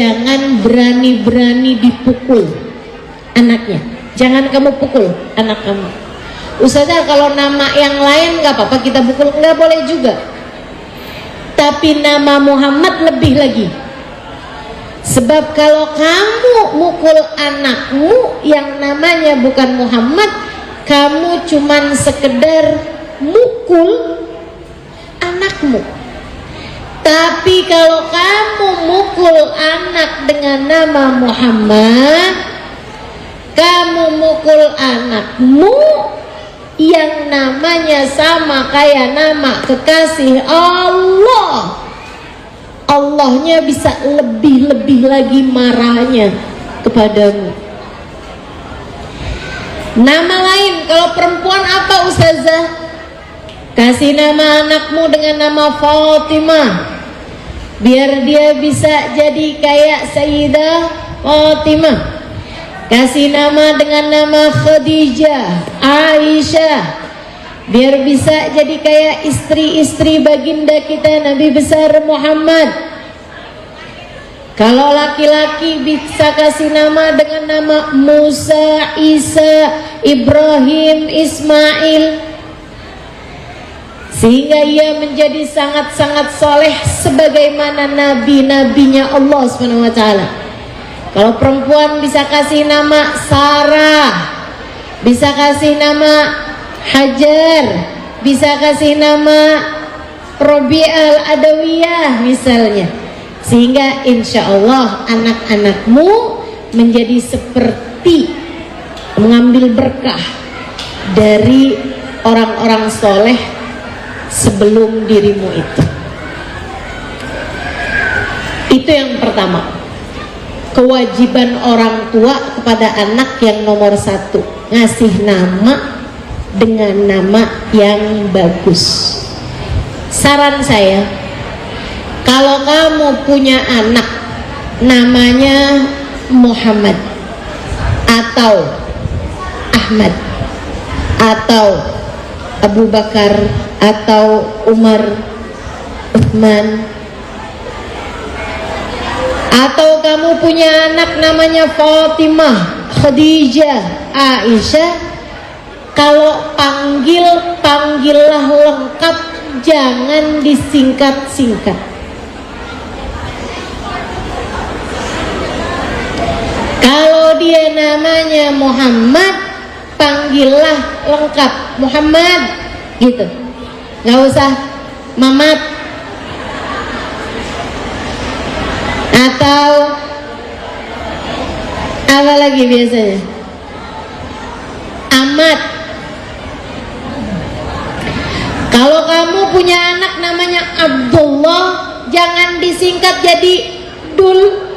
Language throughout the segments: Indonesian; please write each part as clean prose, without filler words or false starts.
Jangan berani-berani dipukul anaknya. Jangan kamu pukul anak kamu. Ustazah, kalau nama yang lain nggak apa-apa kita pukul, nggak boleh juga. Tapi nama Muhammad lebih lagi. Sebab kalau kamu mukul anakmu yang namanya bukan Muhammad, kamu cuman sekedar mukul anakmu. Tapi kalau kamu mukul anak dengan nama Muhammad, kamu mukul anakmu yang namanya sama kayak nama kekasih Allah. Allahnya bisa lebih-lebih lagi marahnya kepadamu. Nama lain, kalau perempuan apa Ustazah? Kasih nama anakmu dengan nama Fatimah, biar dia bisa jadi kayak Sayyidah Fatimah. Kasih nama dengan nama Khadijah, Aisyah, biar bisa jadi kayak istri-istri baginda kita Nabi besar Muhammad. Kalau laki-laki bisa kasih nama dengan nama Musa, Isa, Ibrahim, Ismail, sehingga ia menjadi sangat-sangat soleh sebagaimana nabi-nabinya Allah SWT. Kalau perempuan bisa kasih nama Sarah, bisa kasih nama Hajar, bisa kasih nama Robi'al Adawiyah misalnya. Sehingga insya Allah anak-anakmu menjadi seperti mengambil berkah dari orang-orang soleh sebelum dirimu itu. Itu yang pertama. Kewajiban orang tua kepada anak yang nomor satu, ngasih nama dengan nama yang bagus. Saran saya, kalau kamu punya anak namanya Muhammad atau Ahmad atau Abu Bakar atau Umar, Uthman, atau kamu punya anak namanya Fatimah, Khadijah, Aisyah, kalau panggillah lengkap, jangan disingkat-singkat. Kalau dia namanya Muhammad, panggillah lengkap Muhammad gitu, nggak usah Mamat atau apa lagi biasanya, Ahmad. Kalau kamu punya anak namanya Abdullah, jangan disingkat jadi Dul.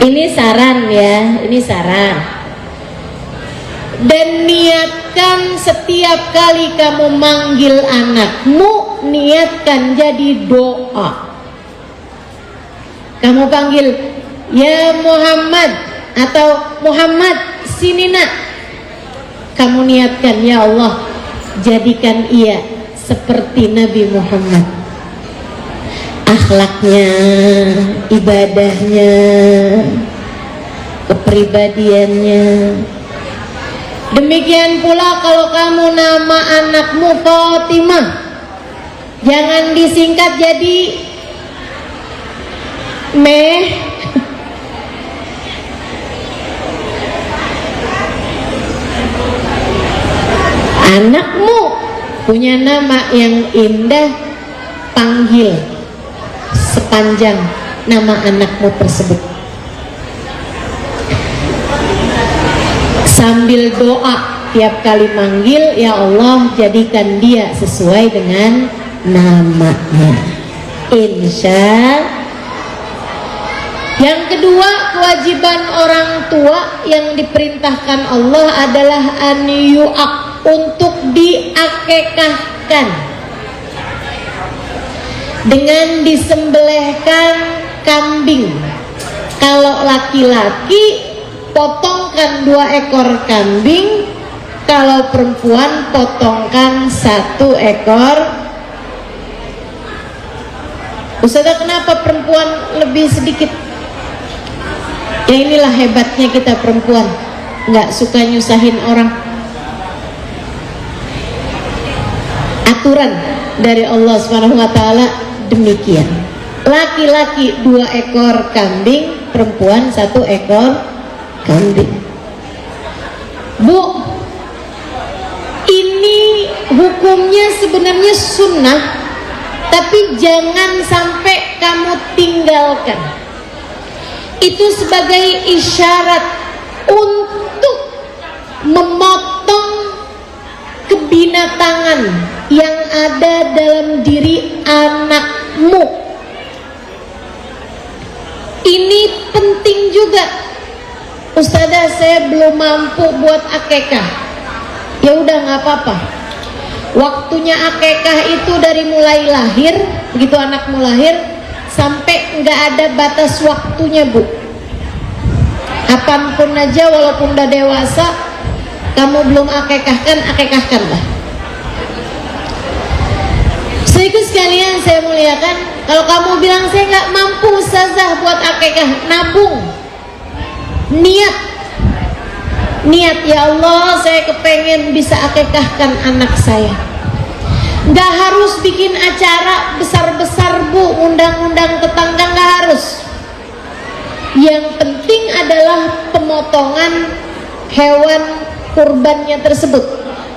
Ini saran ya, ini saran. Dan niatkan setiap kali kamu manggil anakmu, niatkan jadi doa. Kamu panggil, ya Muhammad atau Muhammad, sini nak. Kamu niatkan, ya Allah, jadikan ia seperti Nabi Muhammad. Akhlaknya, ibadahnya, kepribadiannya. Demikian pula kalau kamu nama anakmu Fatimah, jangan disingkat jadi Meh. Anakmu punya nama yang indah, panggil sepanjang nama anakmu tersebut, sambil doa tiap kali manggil, ya Allah jadikan dia sesuai dengan namanya, insya. Yang kedua, kewajiban orang tua yang diperintahkan Allah adalah an yu'aq, untuk diakekahkan dengan disembelihkan kambing. Kalau laki-laki potongkan 2 ekor kambing, kalau perempuan potongkan 1 ekor Ustazah, kenapa perempuan lebih sedikit? Ya inilah hebatnya kita perempuan, nggak suka nyusahin orang. Aturan dari Allah SWT demikian. Laki-laki 2 ekor kambing, perempuan 1 ekor kambing. Bu, ini hukumnya sebenarnya sunnah, tapi jangan sampai kamu tinggalkan. Itu sebagai isyarat untuk memotong kebinatangan yang ada dalam diri anakmu. Ini penting juga. Ustazah, saya belum mampu buat akekah. Ya udah, nggak apa-apa. Waktunya akekah itu dari mulai lahir, begitu anakmu lahir, sampai nggak ada batas waktunya, Bu. Apapun aja, walaupun udah dewasa, kamu belum akekahkan, akekahkanlah. Sedikit sekalian saya muliakan, kalau kamu bilang saya nggak mampu ustazah buat akekah, nabung, niat ya Allah, saya kepengen bisa akekahkan anak saya. Nggak harus bikin acara besar-besar, Bu, undang-undang tetangga, nggak harus. Yang penting adalah pemotongan hewan kurbannya tersebut,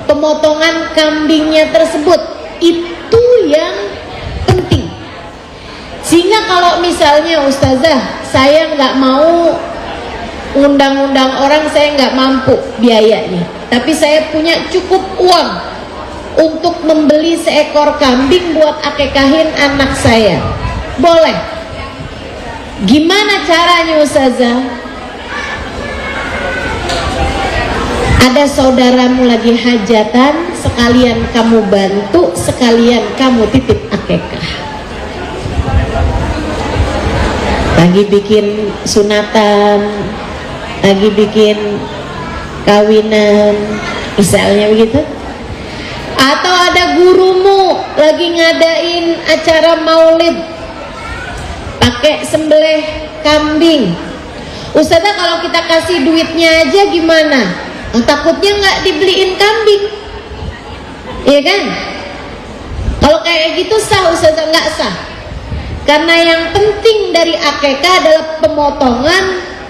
pemotongan kambingnya tersebut, itu yang penting. Sehingga kalau misalnya ustazah, saya nggak mau undang-undang orang, saya nggak mampu biayanya, tapi saya punya cukup uang untuk membeli seekor kambing buat akekahin anak saya, boleh. Gimana caranya ustazah? Ada saudaramu lagi hajatan, sekalian kamu bantu, sekalian kamu titip akekah. Lagi bikin sunatan, lagi bikin kawinan, misalnya begitu. Atau ada gurumu lagi ngadain acara maulid, pakai sembelih kambing. Ustazah, kalau kita kasih duitnya aja gimana? Takutnya nggak dibeliin kambing, iya kan? Kalau kayak gitu sah ustazah? Nggak sah, karena yang penting dari akekah adalah pemotongan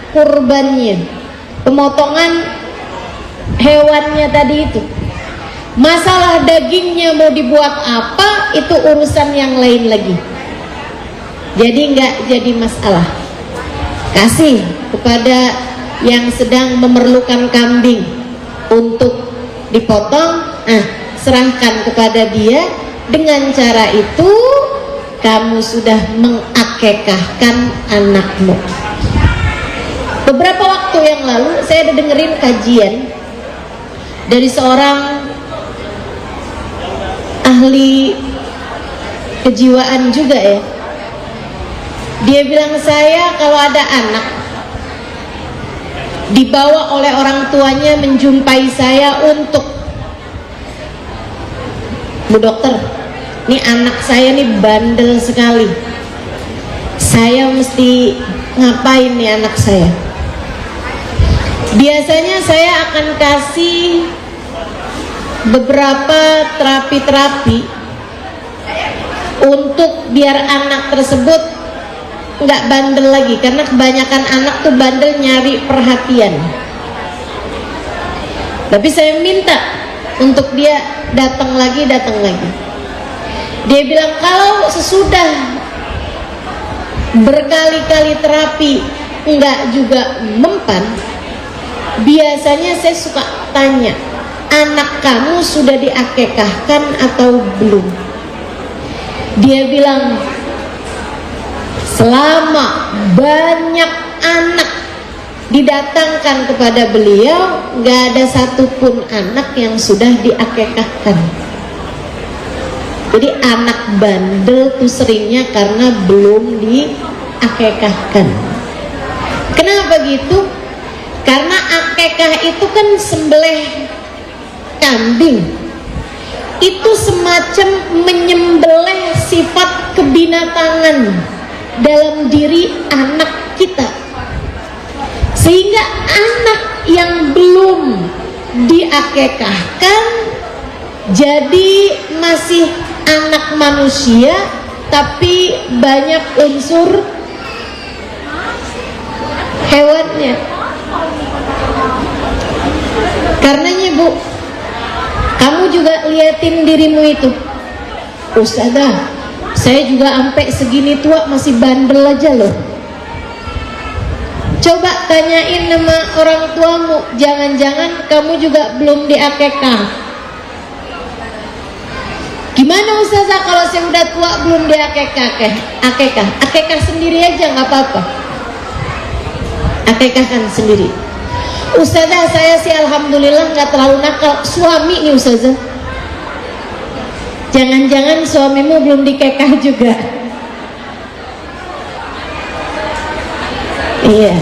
kurbannya, pemotongan hewannya tadi itu. Masalah dagingnya mau dibuat apa, itu urusan yang lain lagi. Jadi nggak jadi masalah. Kasih kepada yang sedang memerlukan kambing untuk dipotong, serahkan kepada dia. Dengan cara itu kamu sudah mengakekahkan anakmu. Beberapa waktu yang lalu saya ada dengerin kajian dari seorang ahli kejiwaan juga ya. Dia bilang, saya kalau ada anak dibawa oleh orang tuanya menjumpai saya untuk, Bu dokter, ini anak saya nih bandel sekali, saya mesti ngapain nih anak saya? Biasanya saya akan kasih beberapa terapi-terapi untuk biar anak tersebut nggak bandel lagi, karena kebanyakan anak tuh bandel nyari perhatian. Tapi saya minta untuk dia datang lagi. Dia bilang kalau sesudah berkali-kali terapi nggak juga mempan, biasanya saya suka tanya, anak kamu sudah diakekahkan atau belum? Dia bilang, selama banyak anak didatangkan kepada beliau, nggak ada satupun anak yang sudah diakekahkan. Jadi anak bandel tuh seringnya karena belum diakekahkan. Kenapa gitu? Karena akekah itu kan sembelih kambing. itu semacam menyembelih sifat kebinatangan dalam diri anak kita, sehingga anak yang belum diakekahkan jadi masih anak manusia tapi banyak unsur hewannya. Karenanya Bu, kamu juga liatin dirimu itu. Ustazah, saya juga sampai segini tua masih bandel aja loh. Coba tanyain sama orang tuamu, jangan-jangan kamu juga belum diakekah. Gimana Ustazah kalau saya udah tua belum diakekah? Akekah sendiri aja nggak apa-apa. Akekahkan sendiri. Ustazah, saya sih alhamdulillah nggak terlalu nakal. Suami nih Ustazah, jangan-jangan suamimu belum dikekah juga. Iya.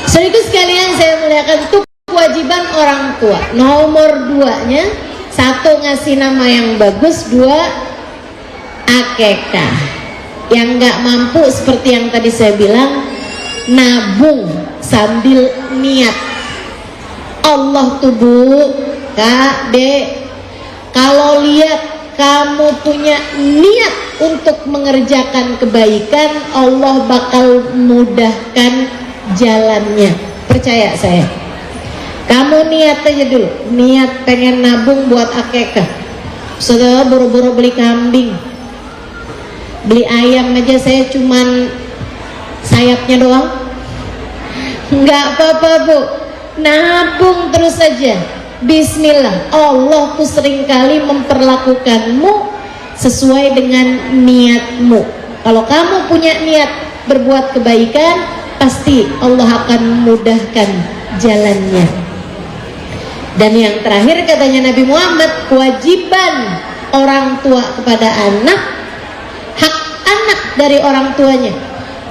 Sedikit sekalian saya muliakan, itu kewajiban orang tua. Nomor 2-nya, 1 ngasih nama yang bagus, 2 akekah. Yang nggak mampu seperti yang tadi saya bilang, nabung sambil niat. Allah tuh Bu, Kak, Dek, kalau lihat kamu punya niat untuk mengerjakan kebaikan, Allah bakal mudahkan jalannya. Percaya saya. Kamu niat aja dulu, niat pengen nabung buat akekah. Saudara buru-buru beli kambing, beli ayam aja saya cuman sayapnya doang. Nggak apa-apa Bu, nabung terus saja. Bismillah. Allah tuh seringkali memperlakukanmu sesuai dengan niatmu. Kalau kamu punya niat berbuat kebaikan, pasti Allah akan mudahkan jalannya. Dan yang terakhir katanya Nabi Muhammad, kewajiban orang tua kepada anak, hak anak dari orang tuanya,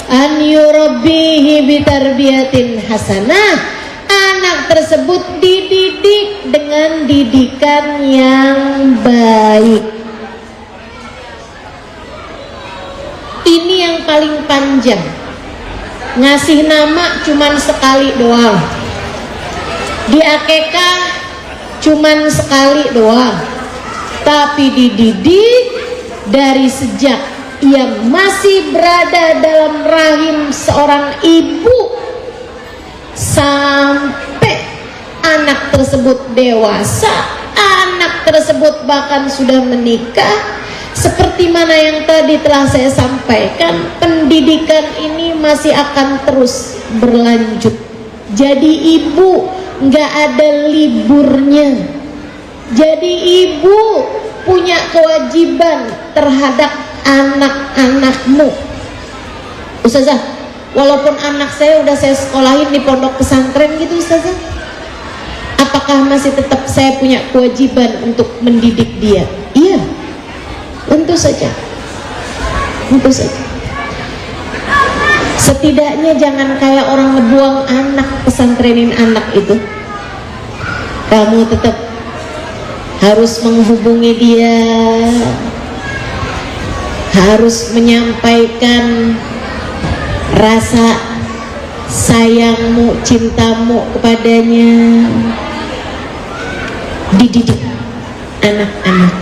an yurabbihi bitarbiyatin hasanah, anak tersebut dididik dengan didikan yang baik. Ini yang paling panjang. Ngasih nama cuman sekali doang, di akekah cuman sekali doang, tapi dididik dari sejak ia masih berada dalam rahim seorang ibu sampai anak tersebut dewasa, anak tersebut bahkan sudah menikah. Seperti mana yang tadi telah saya sampaikan, pendidikan ini masih akan terus berlanjut. Jadi ibu nggak ada liburnya. Jadi ibu punya kewajiban terhadap anak-anakmu. Ustazah, walaupun anak saya udah saya sekolahin di pondok pesantren gitu Ustazah, apakah masih tetap saya punya kewajiban untuk mendidik dia? Iya, tentu saja. Tentu saja. Setidaknya jangan kayak orang ngebuang anak, pesantrenin anak itu. Kamu tetap harus menghubungi dia, harus menyampaikan rasa sayangmu, cintamu kepadanya. Dididik anak-anak.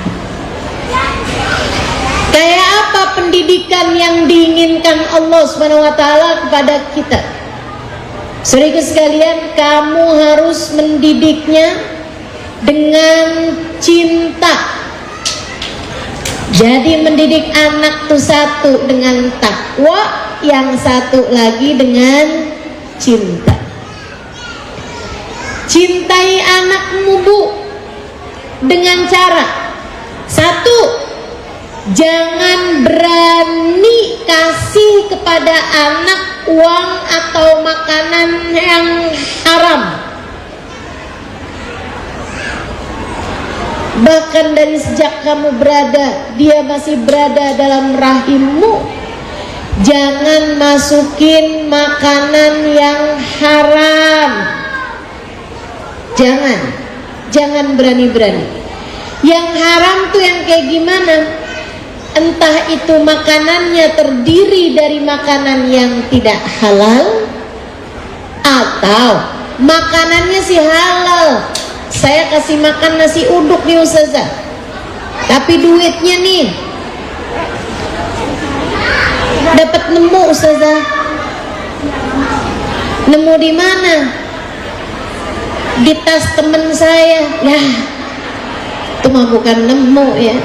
Kayak apa pendidikan yang diinginkan Allah SWT kepada kita? Saudara sekalian, kamu harus mendidiknya dengan cinta. Jadi mendidik anak itu satu dengan takwa, yang satu lagi dengan cinta. Cintai anakmu Bu, dengan cara satu, jangan berani kasih kepada anak uang atau makanan yang haram. Bahkan dari sejak kamu berada, dia masih berada dalam rahimmu, jangan masukin makanan yang haram. Jangan berani-berani. Yang haram tuh yang kayak gimana? Entah itu makanannya terdiri dari makanan yang tidak halal, atau makanannya sih halal. Saya kasih makan nasi uduk nih Ustazah, tapi duitnya nih dapat nemu Ustazah. Nemu di mana? Di tas temen saya. Ya, itu mah bukan nemu ya.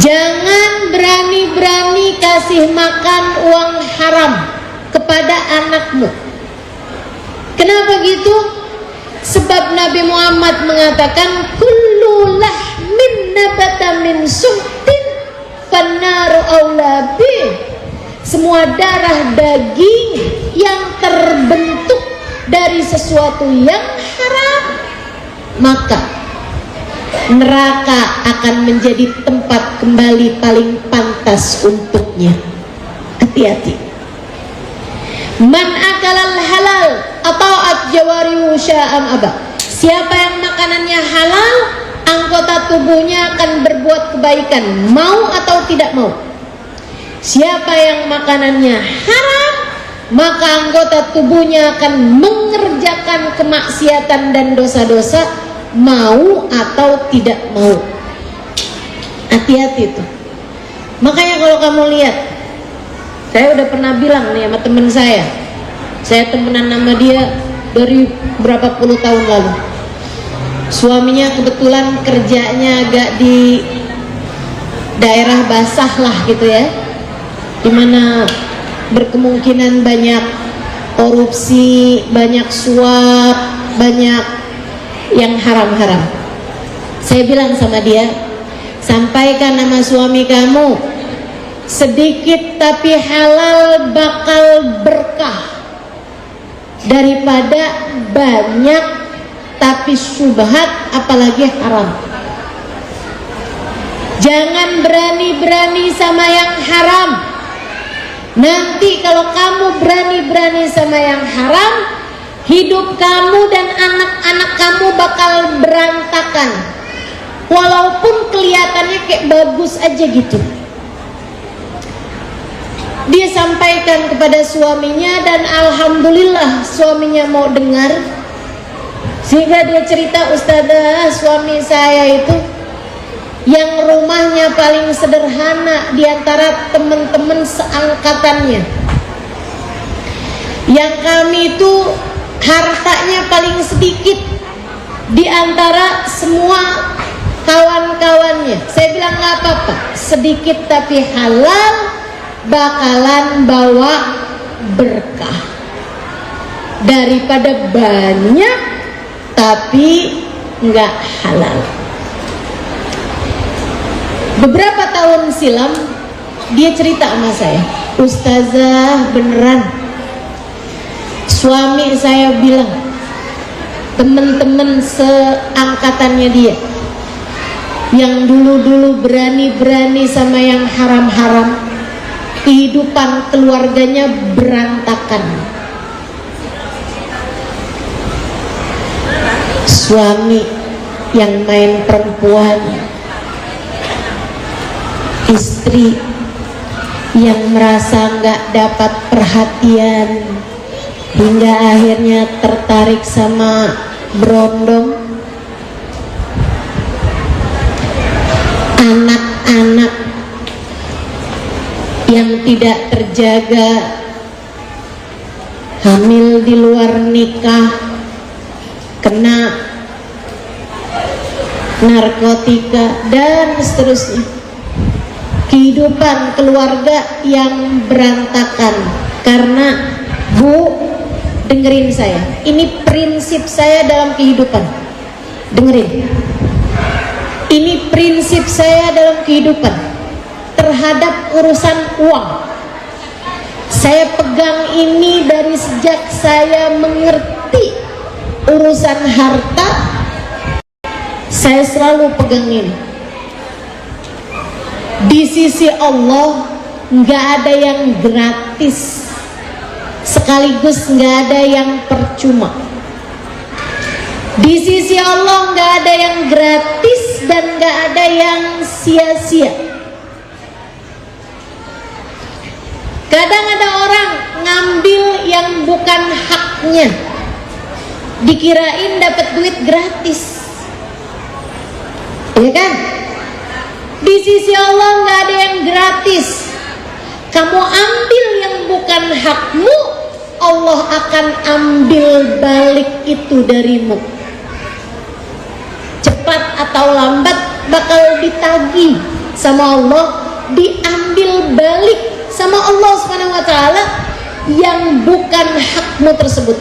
Jangan berani-berani kasih makan uang haram kepada anakmu. Kenapa gitu? Sebab Nabi Muhammad mengatakan kullu lahmin nabata min suhtin fannaru aula bih. Semua darah daging yang terbentuk dari sesuatu yang haram, maka neraka akan menjadi tempat kembali paling pantas untuknya. Hati-hati. Man akalal halal atau jawarihu sya'am aba. Siapa yang makanannya halal, anggota tubuhnya akan berbuat kebaikan, mau atau tidak mau. Siapa yang makanannya haram, maka anggota tubuhnya akan mengerjakan kemaksiatan dan dosa-dosa, mau atau tidak mau. Hati-hati tuh. Makanya kalau kamu lihat, saya udah pernah bilang nih sama temen saya temenan sama dia dari berapa puluh tahun lalu. Suaminya kebetulan kerjanya agak di daerah basah lah gitu ya, dimana berkemungkinan banyak korupsi, banyak suap, banyak yang haram-haram. Saya bilang sama dia, sampaikan nama suami kamu, sedikit tapi halal bakal berkah daripada banyak tapi syubhat apalagi haram. Jangan berani-berani sama yang haram. Nanti kalau kamu berani-berani sama yang haram, hidup kamu dan anak-anak kamu bakal berantakan. Walaupun kelihatannya kayak bagus aja gitu. Dia sampaikan kepada suaminya dan alhamdulillah suaminya mau dengar. Sehingga dia cerita, Ustazah, suami saya itu yang rumahnya paling sederhana di antara teman-teman seangkatannya. Yang kami itu hartanya paling sedikit di antara semua kawan-kawannya. Saya bilang nggak apa-apa, sedikit tapi halal bakalan bawa berkah daripada banyak tapi nggak halal. Beberapa tahun silam dia cerita sama saya, Ustazah, beneran suami saya bilang teman-teman seangkatannya dia yang dulu-dulu berani-berani sama yang haram-haram, kehidupan keluarganya berantakan. Suami yang main perempuan, istri yang merasa nggak dapat perhatian hingga akhirnya tertarik sama berondong, anak-anak yang tidak terjaga, hamil di luar nikah, kena narkotika dan seterusnya. Kehidupan keluarga yang berantakan. Karena, Bu, dengerin saya, ini prinsip saya dalam kehidupan. Dengerin, ini prinsip saya dalam kehidupan terhadap urusan uang. Saya pegang ini dari sejak saya mengerti urusan harta. Saya selalu pegang ini. Di sisi Allah nggak ada yang gratis, sekaligus nggak ada yang percuma. Di sisi Allah nggak ada yang gratis dan nggak ada yang sia-sia. Kadang ada orang ngambil yang bukan haknya, dikirain dapat duit gratis, ya kan? Di sisi Allah nggak ada yang gratis. Kamu ambil yang bukan hakmu, Allah akan ambil balik itu darimu. Cepat atau lambat bakal ditagih sama Allah, diambil balik sama Allah Subhanahu wa taala yang bukan hakmu tersebut.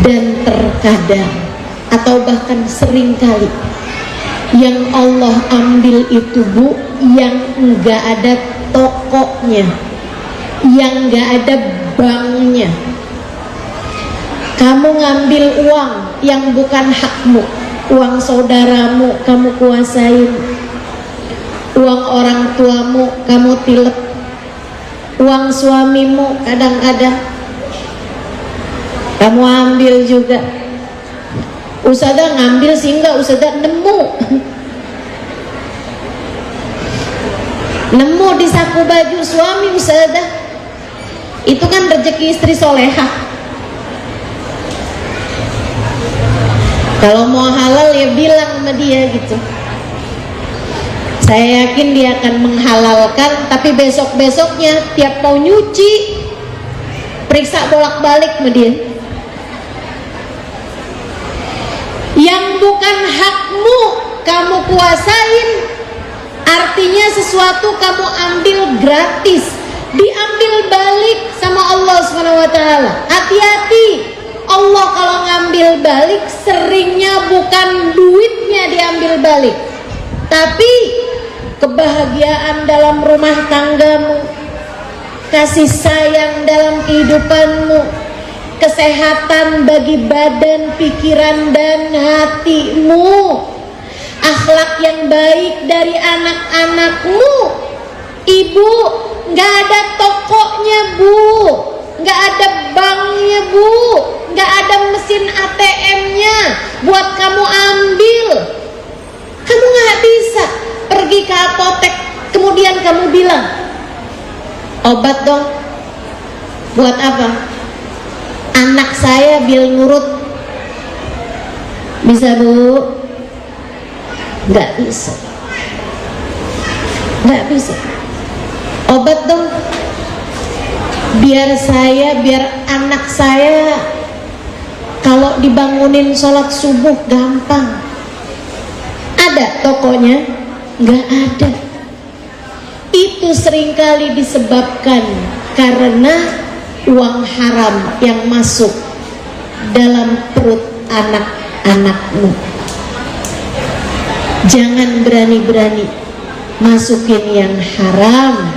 Dan terkadang atau bahkan seringkali yang Allah ambil itu, Bu, yang enggak ada tokonya, yang enggak ada banknya. Kamu ngambil uang yang bukan hakmu, uang saudaramu kamu kuasain, uang orang tuamu kamu tilep, uang suamimu kadang-kadang kamu ambil juga. Ustazah ngambil sih enggak, Ustazah nemu di saku baju suami Ustazah. Itu kan rezeki istri solehah. Kalau mau halal ya bilang sama dia gitu. Saya yakin dia akan menghalalkan, tapi besok-besoknya tiap mau nyuci periksa bolak-balik sama dia. Yang bukan hakmu kamu kuasain, artinya sesuatu kamu ambil gratis, diambil balik sama Allah Subhanahu wa taala. Hati-hati, Allah kalau ngambil balik seringnya bukan duitnya diambil balik, tapi kebahagiaan dalam rumah tanggamu, kasih sayang dalam kehidupanmu, kesehatan bagi badan, pikiran dan hatimu, akhlak yang baik dari anak-anakmu. Ibu, nggak ada tokonya, Bu, nggak ada banknya, Bu, nggak ada mesin ATM-nya buat kamu ambil. Kamu nggak bisa pergi ke apotek kemudian kamu bilang, obat dong. Buat apa? Anak saya biar nurut. Bisa, Bu? Nggak bisa. Nggak bisa. Obat dong. Biar anak saya kalau dibangunin sholat subuh gampang. Ada tokonya? Nggak ada. Itu seringkali disebabkan karena uang haram yang masuk dalam perut anak-anakmu. Jangan berani-berani masukin yang haram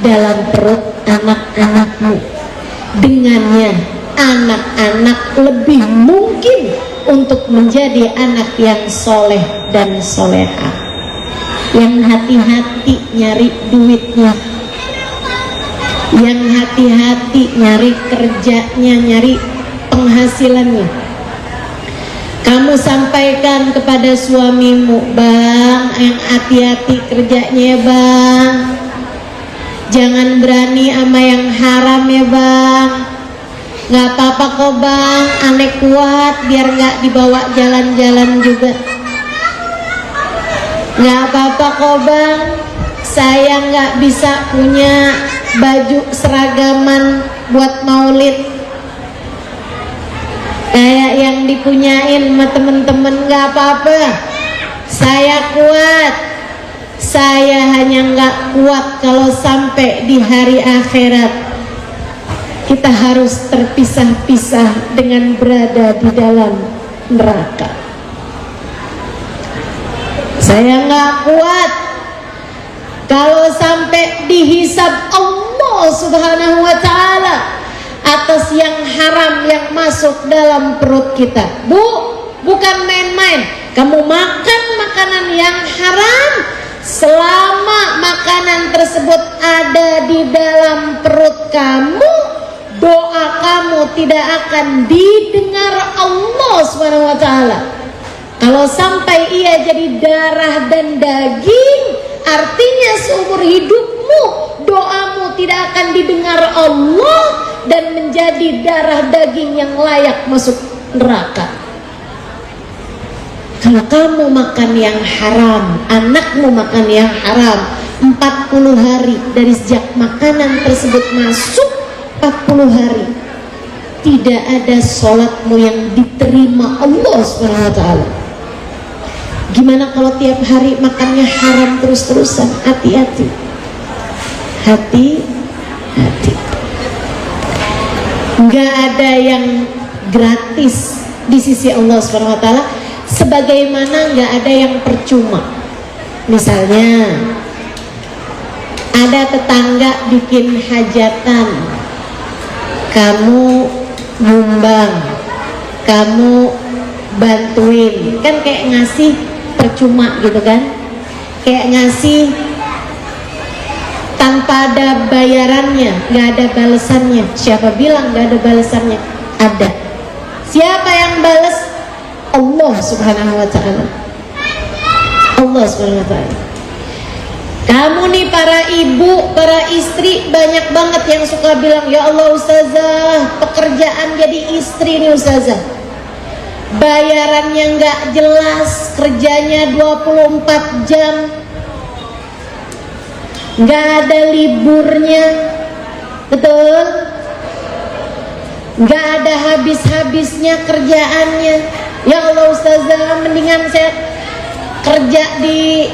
dalam perut anak-anakmu. Dengannya anak-anak lebih mungkin untuk menjadi anak yang soleh dan soleha, yang hati-hati nyari duitnya, yang hati-hati nyari kerjanya, nyari penghasilannya. Kamu sampaikan kepada suamimu, Bang, yang hati-hati kerjanya ya Bang, jangan berani sama yang haram ya Bang. Nggak apa-apa kok Bang, aneh kuat biar nggak dibawa jalan-jalan juga. Nggak apa-apa kok Bang, saya nggak bisa punya baju seragaman buat maulid kayak yang dipunyain sama temen-temen. Nggak apa-apa, saya kuat. Saya hanya nggak kuat kalau sampai di hari akhirat kita harus terpisah-pisah dengan berada di dalam neraka. Saya nggak kuat kalau sampai dihisab Allah Subhanahu wa ta'ala atas yang haram yang masuk dalam perut kita. Bu, bukan main-main. Kamu makan makanan yang haram, selama makanan tersebut ada di dalam perut kamu, doa kamu tidak akan didengar Allah Subhanahu wa taala. Kalau sampai ia jadi darah dan daging, artinya seumur hidupmu doamu tidak akan didengar Allah dan menjadi darah daging yang layak masuk neraka. Kalau kamu makan yang haram, anakmu makan yang haram, 40 hari dari sejak makanan tersebut masuk, 40 hari tidak ada sholatmu yang diterima Allah SWT. Gimana kalau tiap hari makannya haram terus-terusan? Hati-hati, hati-hati. Nggak ada yang gratis di sisi Allah SWT, sebagaimana nggak ada yang percuma. Misalnya ada tetangga bikin hajatan, kamu nyumbang, kamu bantuin, kan kayak ngasih percuma gitu kan, kayak ngasih tanpa ada bayarannya, nggak ada balasannya. Siapa bilang nggak ada balasannya? Ada. Siapa yang balas? Allah Subhanahu wa ta'ala. Allah Subhanahu wa ta'ala. Kamu nih para ibu, para istri, banyak banget yang suka bilang, ya Allah ustazah, pekerjaan jadi istri nih ustazah, bayarannya nggak jelas, kerjanya 24 jam, nggak ada liburnya, betul? Nggak ada habis-habisnya kerjaannya. Ya Allah ustazah, mendingan saya kerja di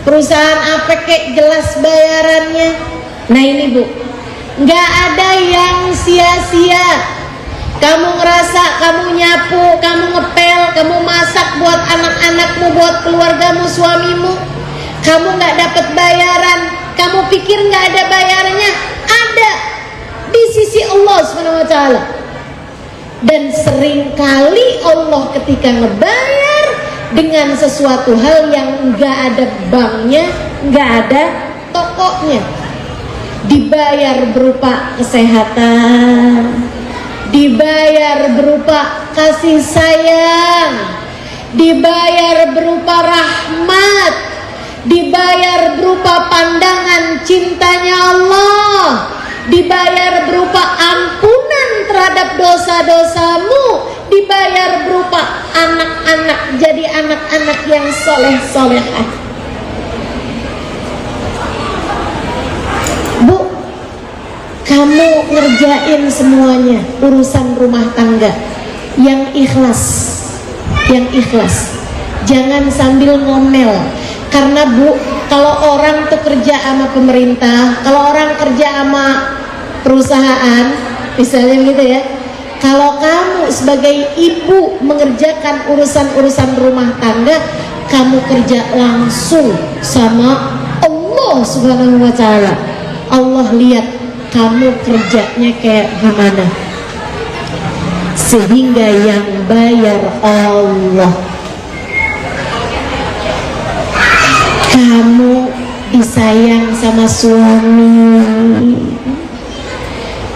perusahaan apa kek, jelas bayarannya. Nah ini bu, nggak ada yang sia-sia. Kamu ngerasa kamu nyapu, kamu ngepel, kamu masak buat anak-anakmu, buat keluargamu, suamimu, kamu nggak dapat bayaran, kamu pikir nggak ada bayarannya? Ada di sisi Allah Subhanahu wa ta'ala. Dan seringkali Allah ketika ngebayar dengan sesuatu hal yang nggak ada banknya, nggak ada tokonya. Dibayar berupa kesehatan, dibayar berupa kasih sayang, dibayar berupa rahmat, dibayar berupa pandangan cintanya Allah, dibayar berupa ampunan terhadap dosa-dosamu, dibayar berupa anak-anak jadi anak-anak yang soleh-solehah. Bu, kamu ngerjain semuanya urusan rumah tangga yang ikhlas, yang ikhlas. Jangan sambil ngomel. Karena bu, kalau orang tuh kerja sama pemerintah, kalau orang kerja sama perusahaan, misalnya gitu ya, kalau kamu sebagai ibu mengerjakan urusan-urusan rumah tangga, kamu kerja langsung sama Allah Subhanahu wa ta'ala. Allah lihat kamu kerjanya kayak gimana, sehingga yang bayar Allah. Kamu disayang sama suami,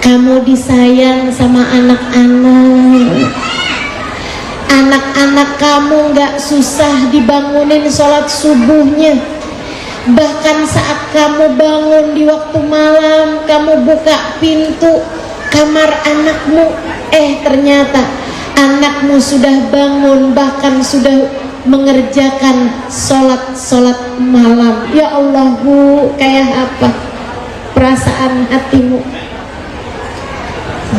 kamu disayang sama anak-anak, anak-anak kamu gak susah dibangunin sholat subuhnya. Bahkan saat kamu bangun di waktu malam, kamu buka pintu kamar anakmu, ternyata anakmu sudah bangun, bahkan sudah mengerjakan sholat malam. Ya Allah bu, kayak apa perasaan hatimu?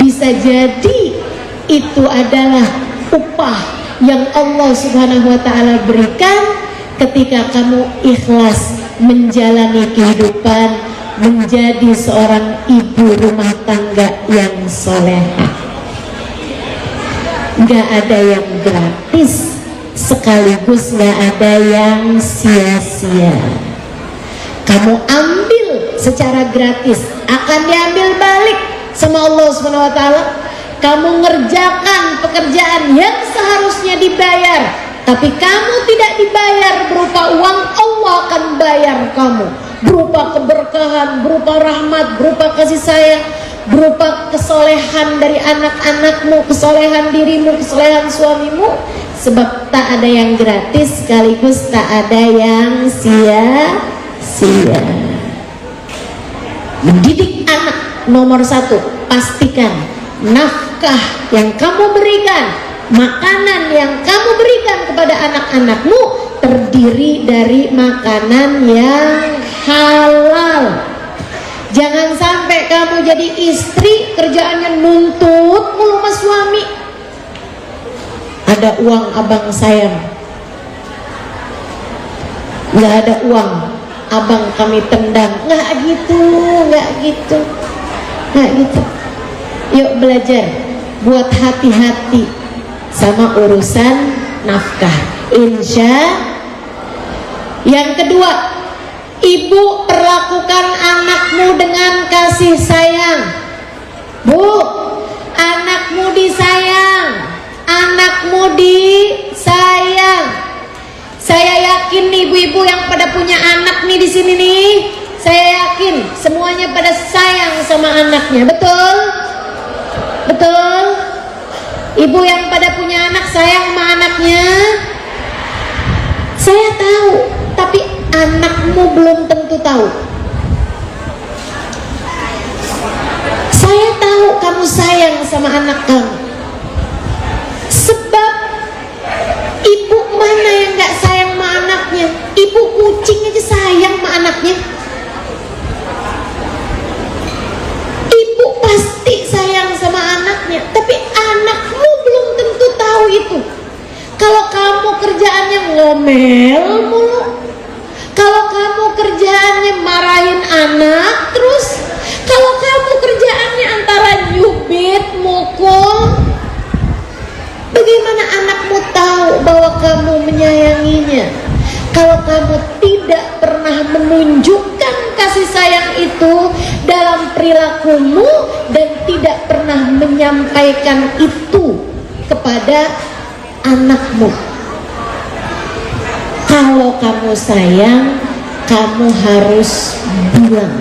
Bisa jadi itu adalah upah yang Allah Subhanahu wa ta'ala berikan ketika kamu ikhlas menjalani kehidupan menjadi seorang ibu rumah tangga yang solehah. Gak ada yang gratis, sekaligus gak ada yang sia-sia. Kamu ambil secara gratis, akan diambil balik sama Allah Subhanahu wa ta'ala. Kamu ngerjakan pekerjaan yang seharusnya dibayar, tapi kamu tidak dibayar berupa uang, Allah akan bayar kamu berupa keberkahan, berupa rahmat, berupa kasih sayang, berupa kesolehan dari anak-anakmu, kesolehan dirimu, kesolehan suamimu. Sebab tak ada yang gratis, sekaligus tak ada yang sia-sia. Mendidik anak nomor satu, pastikan nafkah yang kamu berikan, makanan yang kamu berikan kepada anak-anakmu terdiri dari makanan yang halal. Jangan sampai kamu jadi istri kerjaannya nuntut mulu sama suami. Ada uang abang sayang, nggak ada uang abang kami tendang. Nggak gitu. Yuk belajar buat hati-hati sama urusan nafkah. Yang kedua, ibu perlakukan anakmu dengan kasih sayang. Bu, anakmu disayang, anakmu disayang. Saya yakin ibu-ibu yang pada punya anak nih di sini nih, saya yakin semuanya pada sayang sama anaknya. Betul? Betul? Ibu yang pada punya anak sayang sama anaknya. Saya tahu, tapi anakmu belum tentu tahu. Saya tahu kamu sayang sama anak kamu. Sebab ibu mana yang gak sayang sama anaknya? Ibu kucing aja sayang sama anaknya. Ibu pasti sayang sama anaknya, tapi anakmu belum tentu tahu itu. Kalau kamu kerjaannya ngomel mulu, kalau kamu kerjaannya marahin anak terus, kalau kamu kerjaannya antara nyubit, mukul, bagaimana anakmu tahu bahwa kamu menyayanginya? Kalau kamu tidak pernah menunjukkan kasih sayang itu dalam perilakumu dan tidak pernah menyampaikan itu kepada anakmu. Kalau kamu sayang, kamu harus bilang.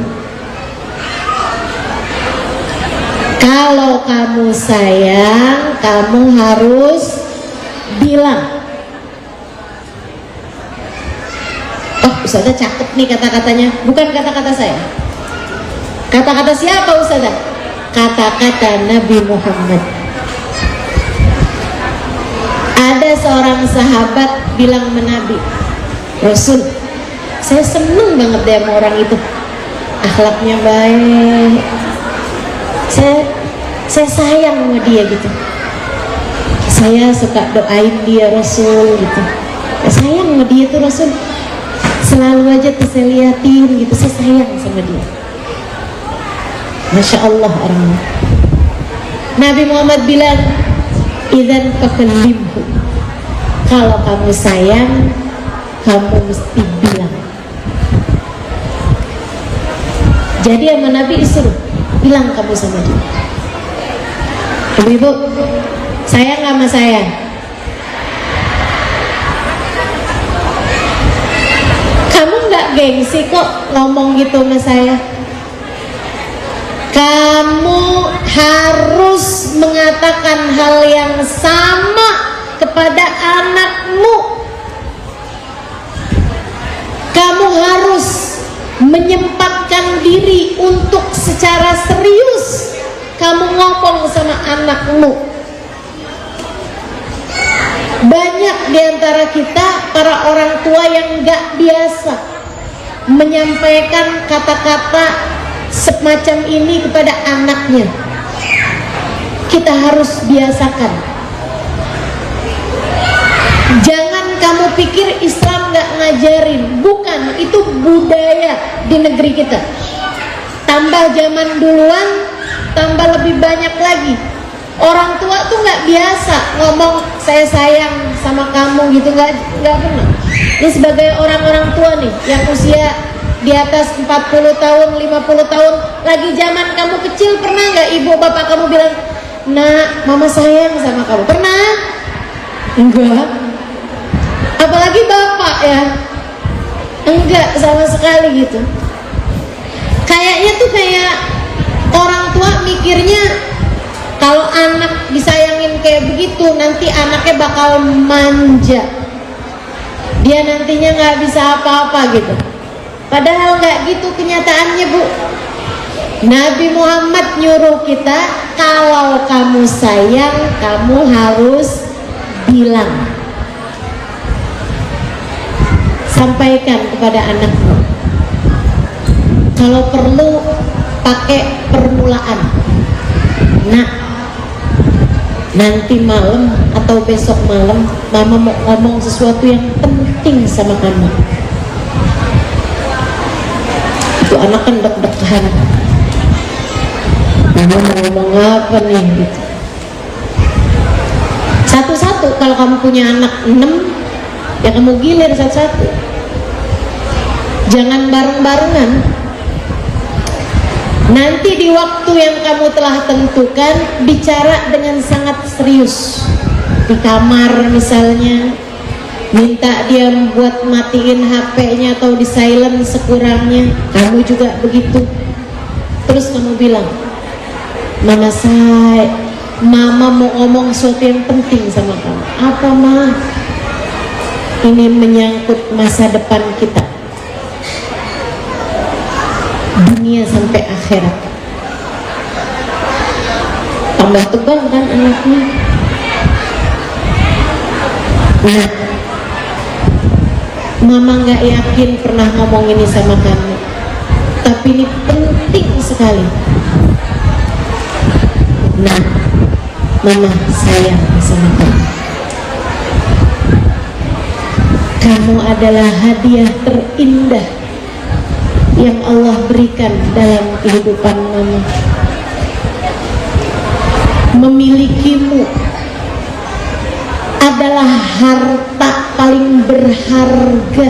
Kalau kamu sayang, kamu harus bilang. Oh, Ustazah cakep nih kata-katanya. Bukan kata-kata saya. Kata-kata siapa Ustazah? Kata-kata Nabi Muhammad. Ada seorang sahabat bilang sama Nabi, Rasul, saya seneng banget deh sama orang itu, akhlaknya baik, saya sayang sama dia gitu, saya suka doain dia Rasul gitu, saya sayang sama dia tuh Rasul, selalu aja tuh saya liatin gitu, saya sayang sama dia. Masya Allah orangnya. Nabi Muhammad bilang, idzan fakallimhu, kalau kamu sayang, kamu mesti bilang. Jadi sama Nabi disuruh bilang kamu sama dia. Ibu-ibu, sayang sama saya? Kamu nggak gengsi kok ngomong gitu sama saya? Kamu harus mengatakan hal yang sama kepada anakmu. Kamu harus menyempatkan diri untuk secara serius kamu ngomong sama anakmu. Banyak diantara kita para orang tua yang gak biasa menyampaikan kata-kata semacam ini kepada anaknya. Kita harus biasakan. Jangan kamu pikir Islam gak ngajarin. Bukan, itu budaya di negeri kita. Tambah zaman duluan, tambah lebih banyak lagi. Orang tua tuh gak biasa ngomong saya sayang sama kamu gitu, gak pernah. Ini sebagai orang-orang tua nih yang usia di atas 40 tahun, 50 tahun, lagi zaman kamu kecil, pernah gak ibu bapak kamu bilang, nak, mama sayang sama kamu? Pernah? Enggak. Apalagi bapak ya, enggak sama sekali gitu. Kayaknya tuh kayak orang tua tua mikirnya kalau anak disayangin kayak begitu nanti anaknya bakal manja, dia nantinya nggak bisa apa-apa gitu. Padahal nggak gitu kenyataannya, Bu. Nabi Muhammad nyuruh kita, kalau kamu sayang kamu harus bilang, sampaikan kepada anakmu. Kalau perlu pakai permulaan. Nah, nanti malam atau besok malam mama mau ngomong sesuatu yang penting sama kamu. Itu anak kan deg-degan, mama mau ngomong apa nih gitu. Satu-satu, kalau kamu punya anak 6 ya kamu gilir satu-satu, jangan bareng-barengan. Nanti di waktu yang kamu telah tentukan, bicara dengan sangat serius. Di kamar misalnya, minta dia buat matiin HP-nya atau di silent sekurangnya. Kamu juga begitu. Terus kamu bilang, Mama mau ngomong sesuatu yang penting sama kamu. Apa, Ma? Ini menyangkut masa depan kita, dunia sampai akhirat. Tambah tegang kan anaknya. Nah, Mama nggak yakin pernah ngomong ini sama kamu, tapi ini penting sekali. Nah, Mama sayang sama kamu. Kamu adalah hadiah terindah yang Allah berikan dalam kehidupan Mama. Memilikimu adalah harta paling berharga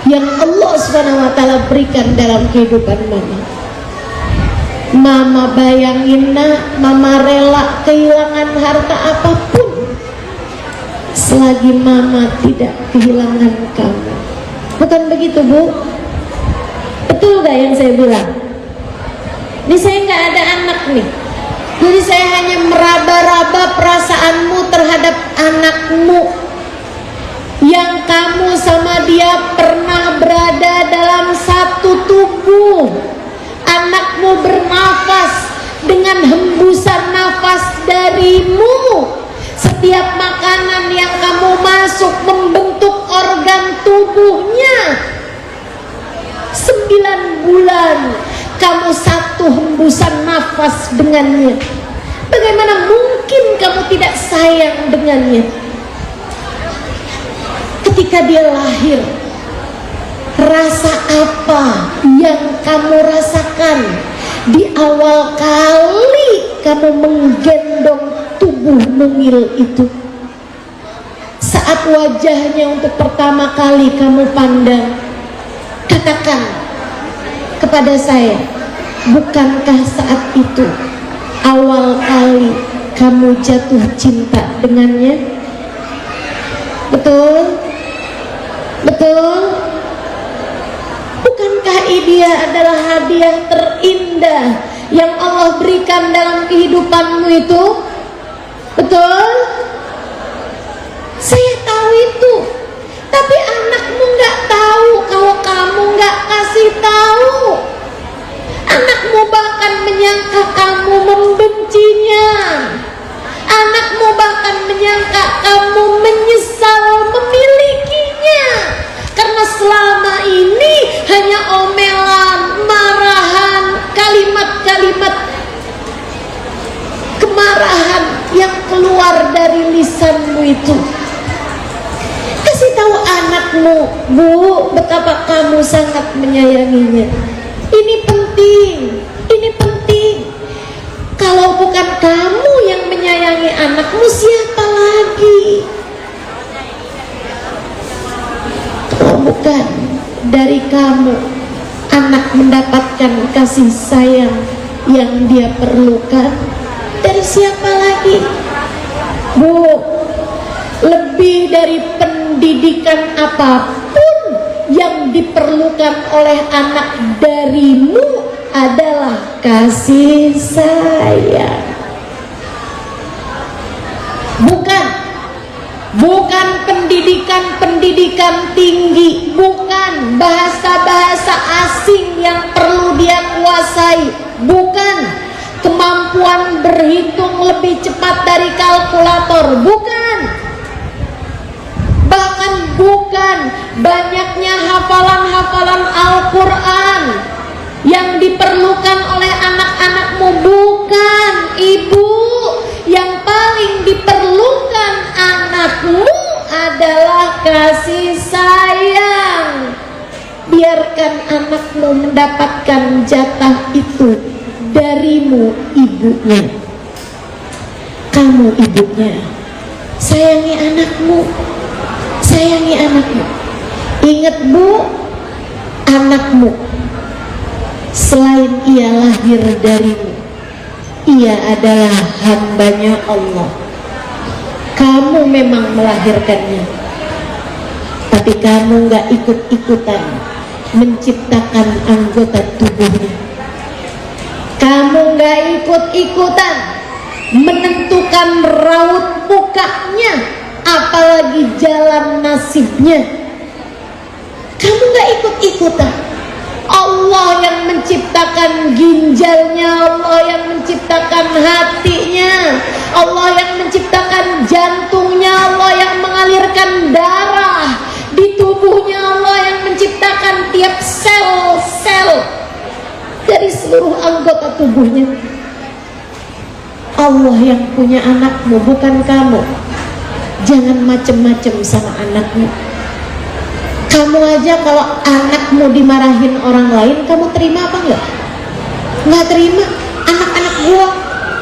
yang Allah SWT berikan dalam kehidupan Mama. Mama bayangin, nak, Mama rela kehilangan harta apapun selagi Mama tidak kehilangan kamu. Bukan begitu, Bu? Betul gak yang saya bilang? Ini saya nggak ada anak nih, jadi saya hanya meraba-raba perasaanmu terhadap anakmu yang kamu sama dia pernah berada dalam satu tubuh. Anakmu bernafas dengan hembusan nafas darimu. Setiap makanan yang kamu masuk membentuk organ tubuhnya. 9 bulan kamu satu hembusan nafas dengannya. Bagaimana mungkin kamu tidak sayang dengannya? Ketika dia lahir, rasa apa yang kamu rasakan di awal kali kamu menggendong tubuh mungil itu? Saat wajahnya untuk pertama kali kamu pandang, katakan kepada saya, bukankah saat itu awal kali kamu jatuh cinta dengannya? Betul? Betul? Bukankah dia adalah hadiah terindah yang Allah berikan dalam kehidupanmu itu? Betul? Saya tahu itu, tapi anakmu nggak tahu kalau kamu nggak kasih tahu. Anakmu bahkan menyangka kamu membencinya. Anakmu bahkan menyangka kamu menyesal memilikinya, karena selama ini hanya omelan, marahan, kalimat-kalimat kemarahan yang keluar dari lisanmu itu. Kasih tahu anakmu, Bu, betapa kamu sangat menyayanginya. Ini penting, ini penting. Kalau bukan kamu yang menyayangi anakmu, siapa lagi? Kalau bukan dari kamu, anak mendapatkan kasih sayang yang dia perlukan, dari siapa lagi? Bu, lebih dari pendidikan apapun yang diperlukan oleh anak darimu adalah kasih sayang. Bukan pendidikan tinggi, bukan bahasa-bahasa asing yang perlu dia kuasai, bukan kemampuan berhitung lebih cepat dari kalkulator, bukan. Bahkan bukan banyaknya hafalan-hafalan Al-Quran yang diperlukan oleh anak-anakmu, bukan. Ibu, yang paling diperlukan anakmu adalah kasih sayang. Biarkan anakmu mendapatkan jatah itu darimu, ibunya. Kamu ibunya, sayangi anakmu, sayangi anakmu. Ingat bu, anakmu selain ia lahir darimu, ia adalah hambanya Allah. Kamu memang melahirkannya, tapi kamu gak ikut-ikutan menciptakan anggota tubuhnya. Kamu gak ikut-ikutan menentukan raut mukanya, apalagi jalan nasibnya. Kamu gak ikut-ikutan. Allah yang menciptakan ginjalnya, Allah yang menciptakan hatinya, Allah yang menciptakan jantungnya, Allah yang mengalirkan darah di tubuhnya, Allah yang menciptakan tiap sel-sel dari seluruh anggota tubuhnya. Allah yang punya anakmu, bukan kamu. Jangan macem-macem sama anakmu. Kamu aja kalau anakmu dimarahin orang lain, kamu terima apa enggak? Enggak terima. Anak-anak gua,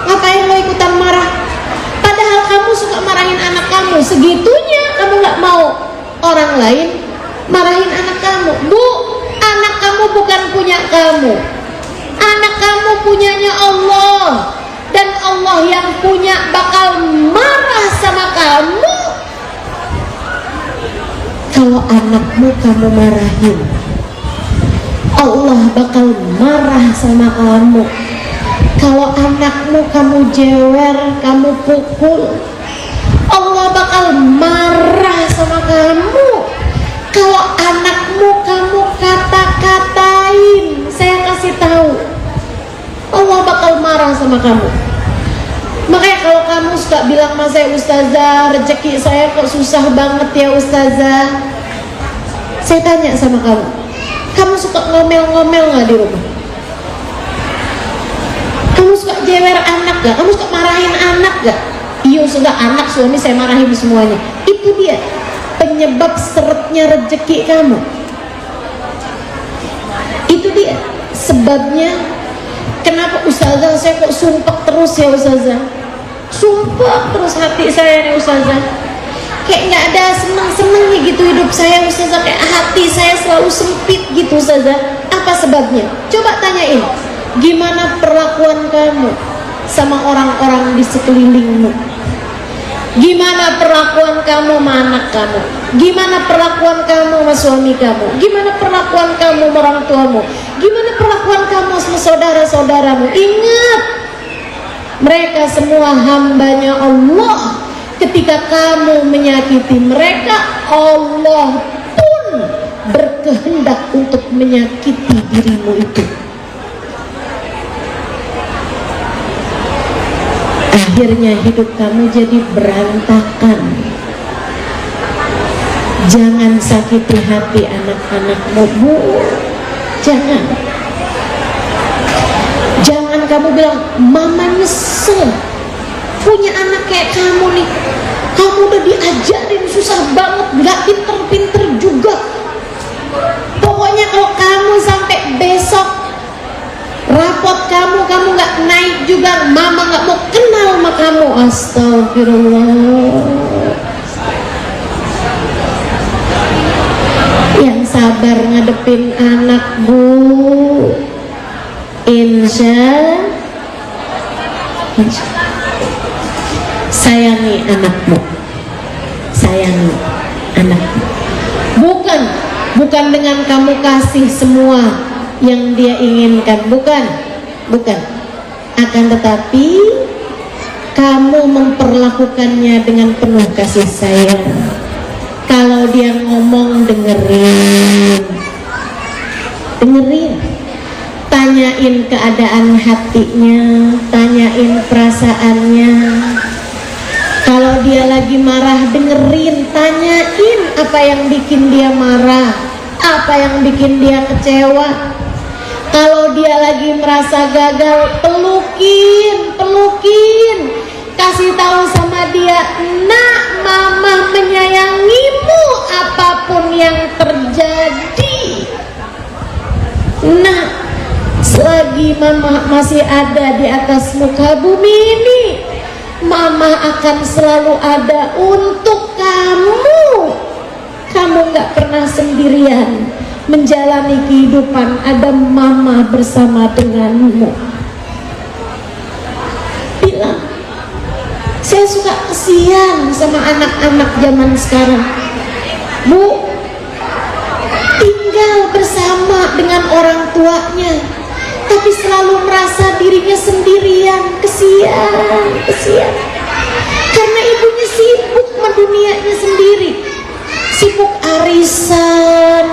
ngapain lo ikutan marah? Padahal kamu suka marahin anak kamu, segitunya kamu nggak mau orang lain marahin anak kamu. Bu, anak kamu bukan punya kamu. Anak kamu punyanya Allah, dan Allah yang punya bakal marah sama kamu kalau anakmu kamu marahin. Allah bakal marah sama kamu kalau anakmu kamu jewer, kamu pukul. Allah bakal marah sama kamu kalau anakmu kamu kata-katain. Saya kasih tahu, Allah bakal marah sama kamu. Makanya kalau kamu suka bilang sama saya, ustazah, rezeki saya kok susah banget ya ustazah. Saya tanya sama kamu, kamu suka ngomel-ngomel gak di rumah? Kamu suka jewer anak gak? Kamu suka marahin anak gak? Iya, sudah anak suami saya marahin semuanya. Itu dia penyebab seretnya rezeki kamu. Itu dia sebabnya. Kenapa ustazah saya kok sumpah terus ya ustazah? Sumpah terus hati saya nih ustazah, kayak nggak ada senang-senangnya gitu hidup saya ustazah, kayak hati saya selalu sempit gitu ustazah. Apa sebabnya? Coba tanyain, gimana perlakuan kamu sama orang-orang di sekelilingmu? Gimana perlakuan kamu sama anak kamu? Gimana perlakuan kamu sama suami kamu? Gimana perlakuan kamu sama orang tuamu? Gimana perlakuan kamu sama saudara-saudaramu? Ingat, mereka semua hambanya Allah. Ketika kamu menyakiti mereka, Allah pun berkehendak untuk menyakiti dirimu itu. Akhirnya hidup kamu jadi berantakan. Jangan sakiti hati anak-anakmu, Bu. Jangan. Jangan kamu bilang, mama nyesel punya anak kayak kamu nih. Kamu udah diajarin susah banget, gak pinter-pinter juga. Pokoknya kalau kamu sampai besok rapot kamu gak naik juga, mama gak mau kenal sama kamu. Astagfirullah. Yang sabar ngadepin anak, Bu. Insya sayangi anakmu, sayangi anakmu. Bukan dengan kamu kasih semua yang dia inginkan, bukan. Akan tetapi kamu memperlakukannya dengan penuh kasih sayang. Kalau dia ngomong, dengerin, tanyain keadaan hatinya, tanyain perasaannya. Kalau dia lagi marah, dengerin, tanyain apa yang bikin dia marah, apa yang bikin dia kecewa. Kalau dia lagi merasa gagal, pelukin, kasih tahu sama dia, nak, mama menyayangimu apapun yang terjadi. Nah, selagi mama masih ada di atas muka bumi ini, mama akan selalu ada untuk kamu. Kamu gak pernah sendirian menjalani kehidupan, ada mama bersama denganmu. Bilang, saya suka kesian sama anak-anak zaman sekarang. Bu, tinggal bersama dengan orang tuanya, tapi selalu merasa dirinya sendirian. Kesian. Karena ibunya sibuk sama dunianya sendiri, sibuk arisan,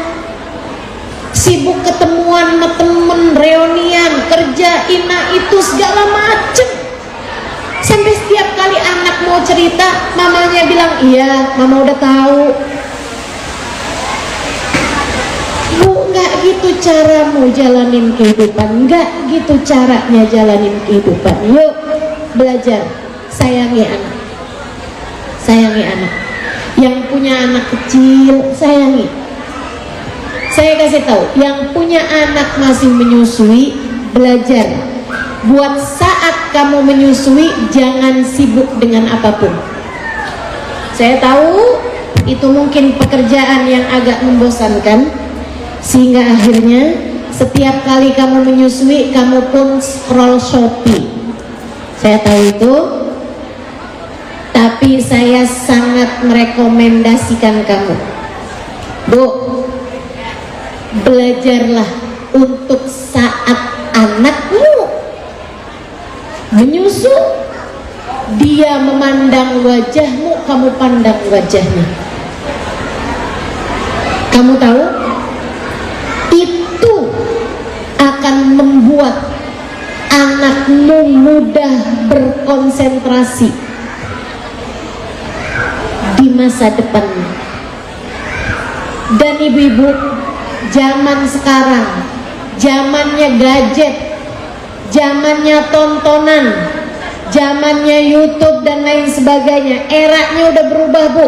sibuk ketemuan sama temen, reunian, kerja, itu segala macem. Sampai setiap kali anak mau cerita, mamanya bilang, iya, mama udah tahu. Bu, gak gitu caramu jalanin kehidupan, gak gitu caranya jalanin kehidupan. Yuk, belajar, sayangi anak. Yang punya anak kecil, sayangi. Saya kasih tahu, yang punya anak masih menyusui, belajar. Buat saat kamu menyusui, jangan sibuk dengan apapun. Saya tahu itu mungkin pekerjaan yang agak membosankan, sehingga akhirnya setiap kali kamu menyusui, kamu pun scroll Shopee. Saya tahu itu, tapi saya sangat merekomendasikan kamu, Bu, belajarlah untuk saat anakmu menyusu, dia memandang wajahmu, kamu pandang wajahnya. Kamu tahu, itu akan membuat anakmu mudah berkonsentrasi di masa depannya. Dan ibu-ibu, zaman sekarang zamannya gadget, zamannya tontonan, zamannya YouTube dan lain sebagainya. Eranya udah berubah, Bu.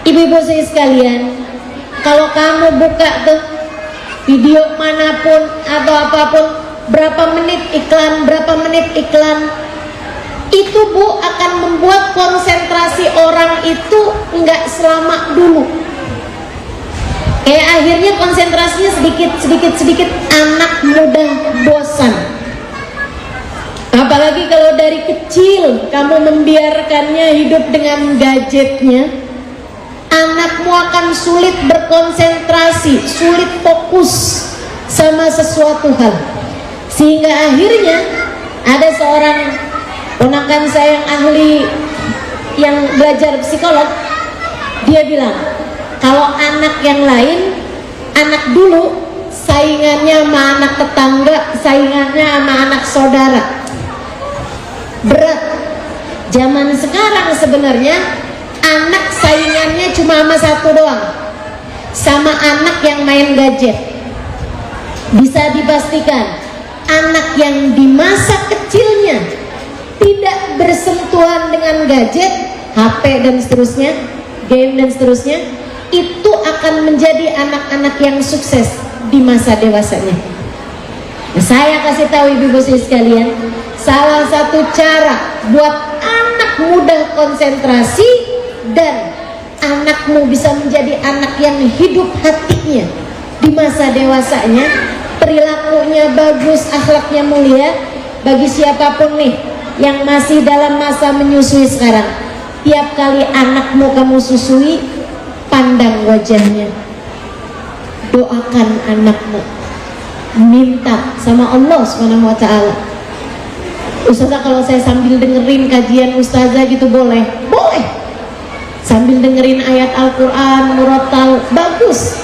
Ibu-ibu saya sekalian, kalau kamu buka tuh video manapun atau apapun, berapa menit iklan, itu, Bu, akan membuat konsentrasi orang itu nggak selama dulu. Kayak akhirnya konsentrasinya sedikit, anak mudah bosan. Apalagi kalau dari kecil kamu membiarkannya hidup dengan gadgetnya, anakmu akan sulit berkonsentrasi, sulit fokus sama sesuatu hal. Sehingga akhirnya ada seorang ponakan saya yang ahli, yang belajar psikolog, dia bilang, kalau anak yang lain, anak dulu saingannya sama anak tetangga, saingannya sama anak saudara, berat. Zaman sekarang sebenarnya anak saingannya cuma sama satu doang, sama anak yang main gadget. Bisa dipastikan anak yang di masa kecilnya tidak bersentuhan dengan gadget, HP dan seterusnya, game dan seterusnya, itu akan menjadi anak-anak yang sukses di masa dewasanya. Saya kasih tahu ibu-ibu sekalian, salah satu cara buat anak mudah konsentrasi dan anakmu bisa menjadi anak yang hidup hatinya di masa dewasanya, perilakunya bagus, akhlaknya mulia. Bagi siapapun nih yang masih dalam masa menyusui sekarang, tiap kali anakmu kamu susui, pandang wajahnya, doakan anakmu, minta sama Allah Subhanahu wa ta'ala. Ustazah, kalau saya sambil dengerin kajian ustazah gitu boleh? Boleh. Sambil dengerin ayat Al-Quran, murattal, bagus.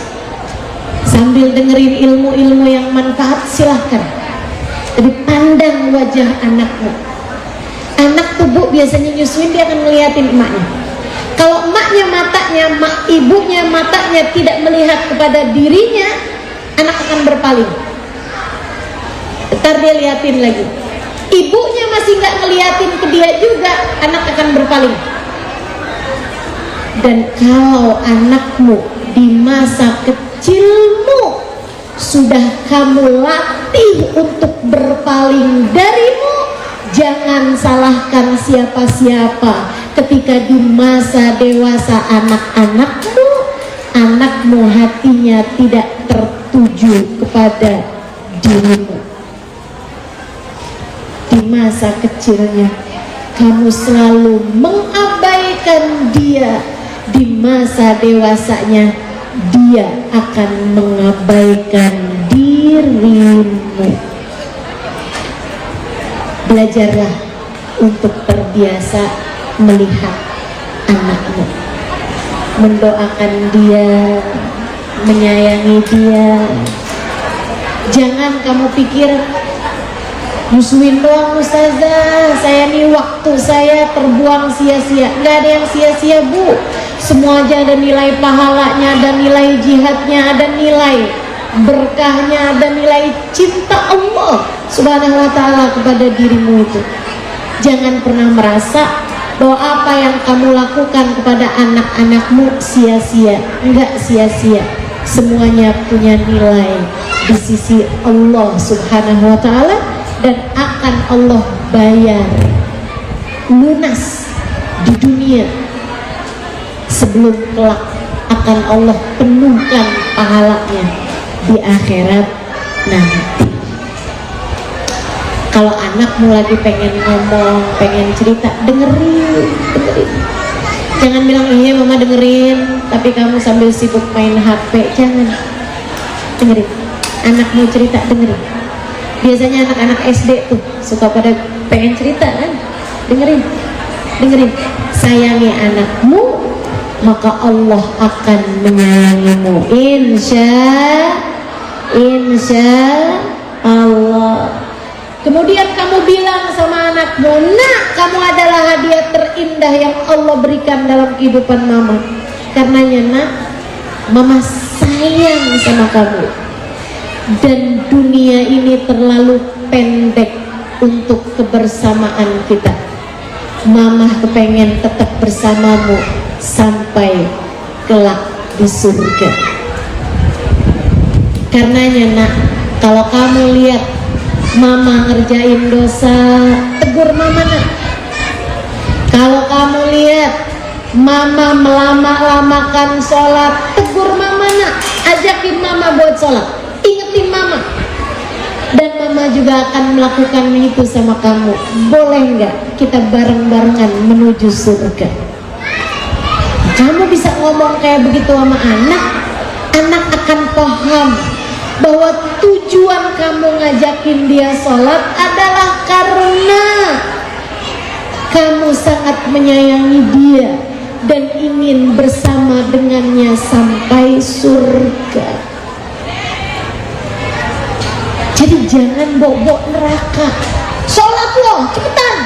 Sambil dengerin ilmu-ilmu yang manfaat, silahkan. Tapi pandang wajah anakmu. Anak tuh Bu, biasanya nyusuin dia akan ngeliatin emaknya. Kalau emaknya matanya, ibunya matanya tidak melihat kepada dirinya, anak akan berpaling. Ntar dia liatin lagi. Ibunya masih nggak ngeliatin ke dia juga, anak akan berpaling. Dan kalau anakmu di masa kecilmu sudah kamu latih untuk berpaling darimu, jangan salahkan siapa-siapa ketika di masa dewasa anakmu hatinya tidak tertuju kepada dirimu. Di masa kecilnya kamu selalu mengabaikan dia, di masa dewasanya dia akan mengabaikan dirimu. Belajarlah untuk terbiasa melihat anakmu, mendoakan dia, menyayangi dia. Jangan kamu pikir nyusuin doang ustazah, saya nih waktu saya terbuang sia-sia. Nggak ada yang sia-sia Bu, semua aja ada nilai pahalanya, ada nilai jihadnya, ada nilai berkahnya, ada nilai cinta Allah Subhanahu wa ta'ala kepada dirimu itu. Jangan pernah merasa bahwa apa yang kamu lakukan kepada anak-anakmu sia-sia. Enggak sia-sia, semuanya punya nilai di sisi Allah Subhanahu wa ta'ala, dan akan Allah bayar lunas di dunia sebelum kelak akan Allah penuhkan pahalanya di akhirat nanti. Kalau anakmu lagi pengen ngomong, pengen cerita, dengerin. Jangan bilang iya mama dengerin, tapi kamu sambil sibuk main HP. Jangan. Dengerin. Anakmu cerita, dengerin. Biasanya anak-anak SD tuh suka pada pengen cerita kan. Dengerin. Sayangi anakmu, maka Allah akan menyayangimu. Insya Allah. Kemudian kamu bilang sama anakmu, nak, kamu adalah hadiah terindah yang Allah berikan dalam kehidupan mama. Karenanya nak, mama sayang sama kamu. Dan dunia ini terlalu pendek untuk kebersamaan kita. Mama kepengen tetap bersamamu sampai kelak di surga. Karenanya nak, kalau kamu lihat mama ngerjain dosa, tegur mama nak. Kalau kamu lihat mama melama-lamakan sholat, tegur mama nak. Ajakin mama buat sholat, ingetin mama. Dan mama juga akan melakukan itu sama kamu. Boleh nggak kita bareng-barengan menuju surga? Kamu bisa ngomong kayak begitu sama anak, anak akan paham bahwa tujuan kamu ngajakin dia sholat adalah karena kamu sangat menyayangi dia dan ingin bersama dengannya sampai surga. Jadi jangan bawa neraka. Sholat loh, cepetan.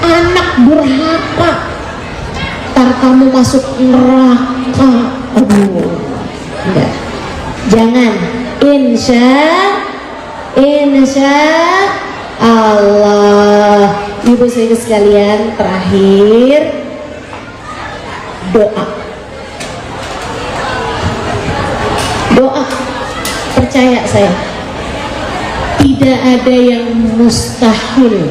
Anak durhaka, ntar kamu masuk neraka. Aduh, enggak. Jangan. Insya Allah. Ibu saya sekalian, terakhir doa. Percaya saya, tidak ada yang mustahil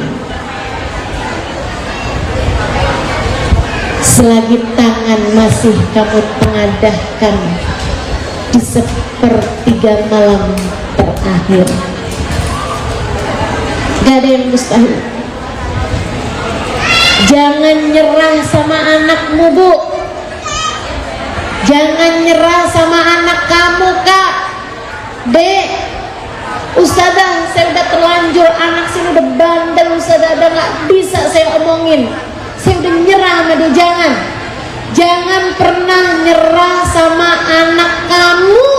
selagi tangan masih kamu tengadahkan di sepertiga malam terakhir. Gak ada yang mustahil. Jangan nyerah sama anakmu Bu. Jangan nyerah sama anak kamu, Kak. Dek, Ustazah, saya udah terlanjur, anak sini udah bandel, Ustazah, udah gak bisa saya omongin, saya udah nyerah sama dia. Jangan pernah nyerah sama anak kamu.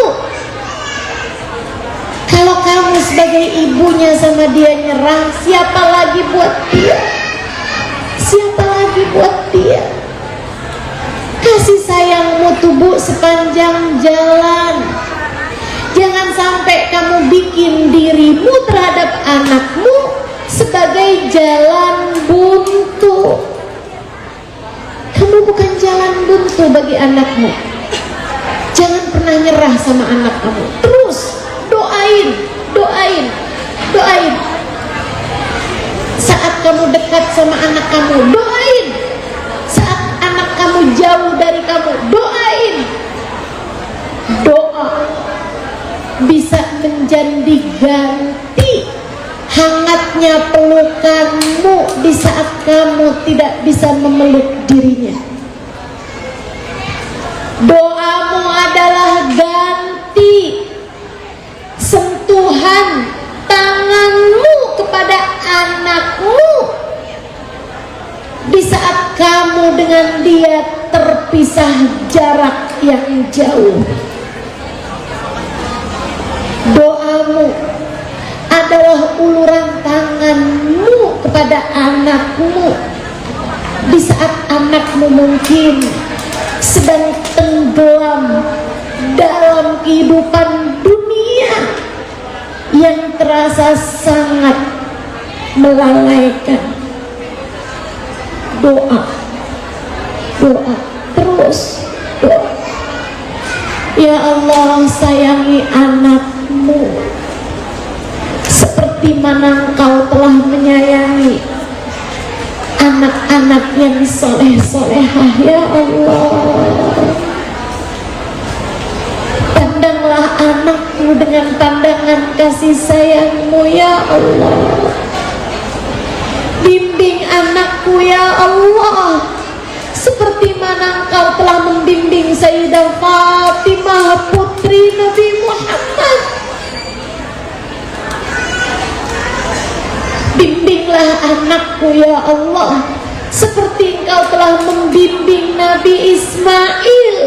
Kalau kamu sebagai ibunya sama dia nyerah, siapa lagi buat dia? Siapa lagi buat dia? Kasih sayangmu tubuh sepanjang jalan. Jangan sampai kamu bikin dirimu terhadap anakmu sebagai jalan buntu. Kamu bukan jalan buntu bagi anakmu. Jangan pernah nyerah sama anak kamu. Terus doain. Saat kamu dekat sama anak kamu, doain. Saat anak kamu jauh dari kamu, doain. Doa bisa menjadi ganti hangatnya pelukanmu di saat kamu tidak bisa memeluk dirinya. Doamu adalah ganti sentuhan tanganmu kepada anakmu di saat kamu dengan dia terpisah jarak yang jauh. Doamu adalah uluran tanganmu kepada anakmu di saat anakmu mungkin sedang tenggelam dalam kehidupan dunia yang terasa sangat melalaikan. Doa terus doa. Ya Allah, sayangi anakmu seperti mana Engkau telah menyayangi anak-anak yang soleh-solehah. Ya Allah, pandanglah anakku dengan pandangan kasih sayangmu. Ya Allah, bimbing anakku. Ya Allah, seperti mana Engkau telah membimbing Sayyidah Fatimah putri Nabi Muhammad. Bimbinglah anakku ya Allah, seperti Engkau telah membimbing Nabi Ismail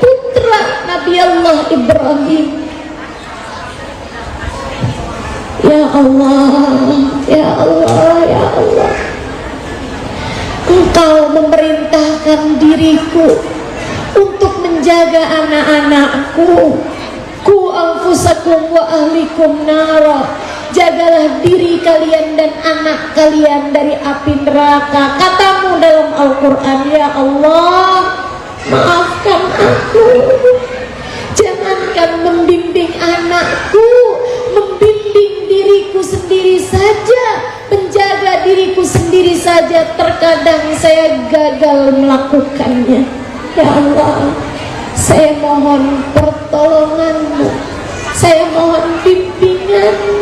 putra Nabi Allah Ibrahim. Ya Allah, ya Allah, ya Allah, Engkau memerintahkan diriku untuk menjaga anak-anakku. Ku anfusakum wa ahlikum nara. Jagalah diri kalian dan anak kalian dari api neraka. Katamu dalam Al-Quran, ya Allah, maafkan aku. Jangankan membimbing anakku, membimbing diriku sendiri saja, menjaga diriku sendiri saja, terkadang saya gagal melakukannya. Ya Allah, saya mohon pertolonganmu, saya mohon bimbinganmu.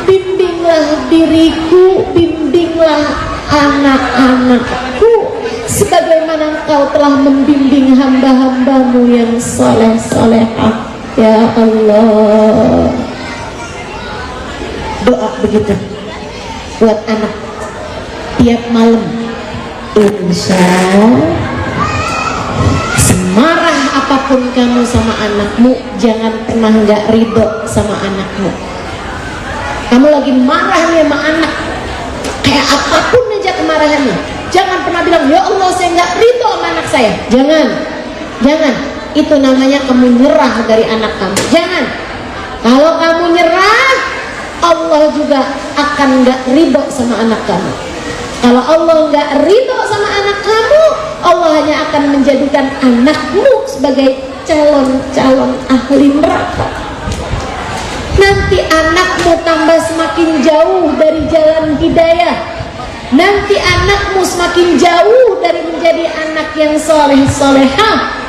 Bimbinglah diriku, bimbinglah anak-anakku, sebagaimana Engkau telah membimbing hamba-hambamu yang soleh-solehah. Ya Allah, doa begitu buat anak tiap malam. Insya semarah apapun kamu sama anakmu, jangan pernah nggak ridho sama anakmu. Kamu lagi marah nih sama anak, kayak apapun aja kemarahannya, jangan pernah bilang ya Allah saya nggak ridho sama anak saya. Jangan. Itu namanya kamu nyerah dari anak kamu. Jangan. Kalau kamu nyerah, Allah juga akan nggak ridho sama anak kamu. Kalau Allah nggak ridho sama anak kamu, Allah hanya akan menjadikan anakmu sebagai calon-calon ahli neraka. Nanti anakmu tambah semakin jauh dari jalan hidayah. Nanti anakmu semakin jauh dari menjadi anak yang soleh-solehah.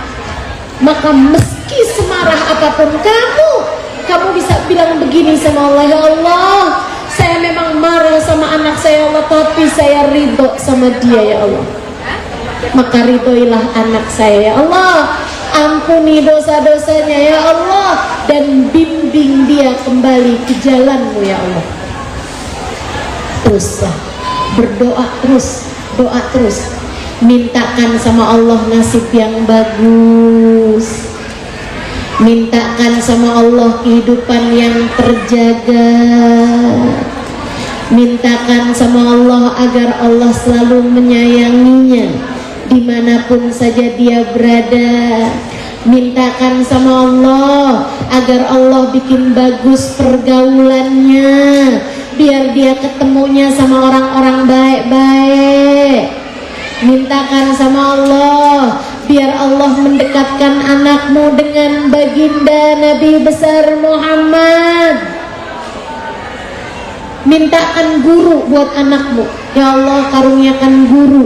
Maka meski semarah apapun kamu bisa bilang begini sama Allah, ya Allah, saya memang marah sama anak saya, Allah, tapi saya ridho sama dia, ya Allah. Maka ridhoilah anak saya, ya Allah. ampuni dosa-dosanya ya Allah, dan bimbing dia kembali ke jalan-Mu ya Allah. Teruslah berdoa terus, doa terus, mintakan sama Allah nasib yang bagus, mintakan sama Allah kehidupan yang terjaga, mintakan sama Allah agar Allah selalu menyayanginya dimanapun saja dia berada. Mintakan sama Allah agar Allah bikin bagus pergaulannya, biar dia ketemunya sama orang-orang baik-baik. Mintakan sama Allah biar Allah mendekatkan anakmu dengan baginda Nabi besar Muhammad. Mintakan guru buat anakmu, ya Allah karuniakan guru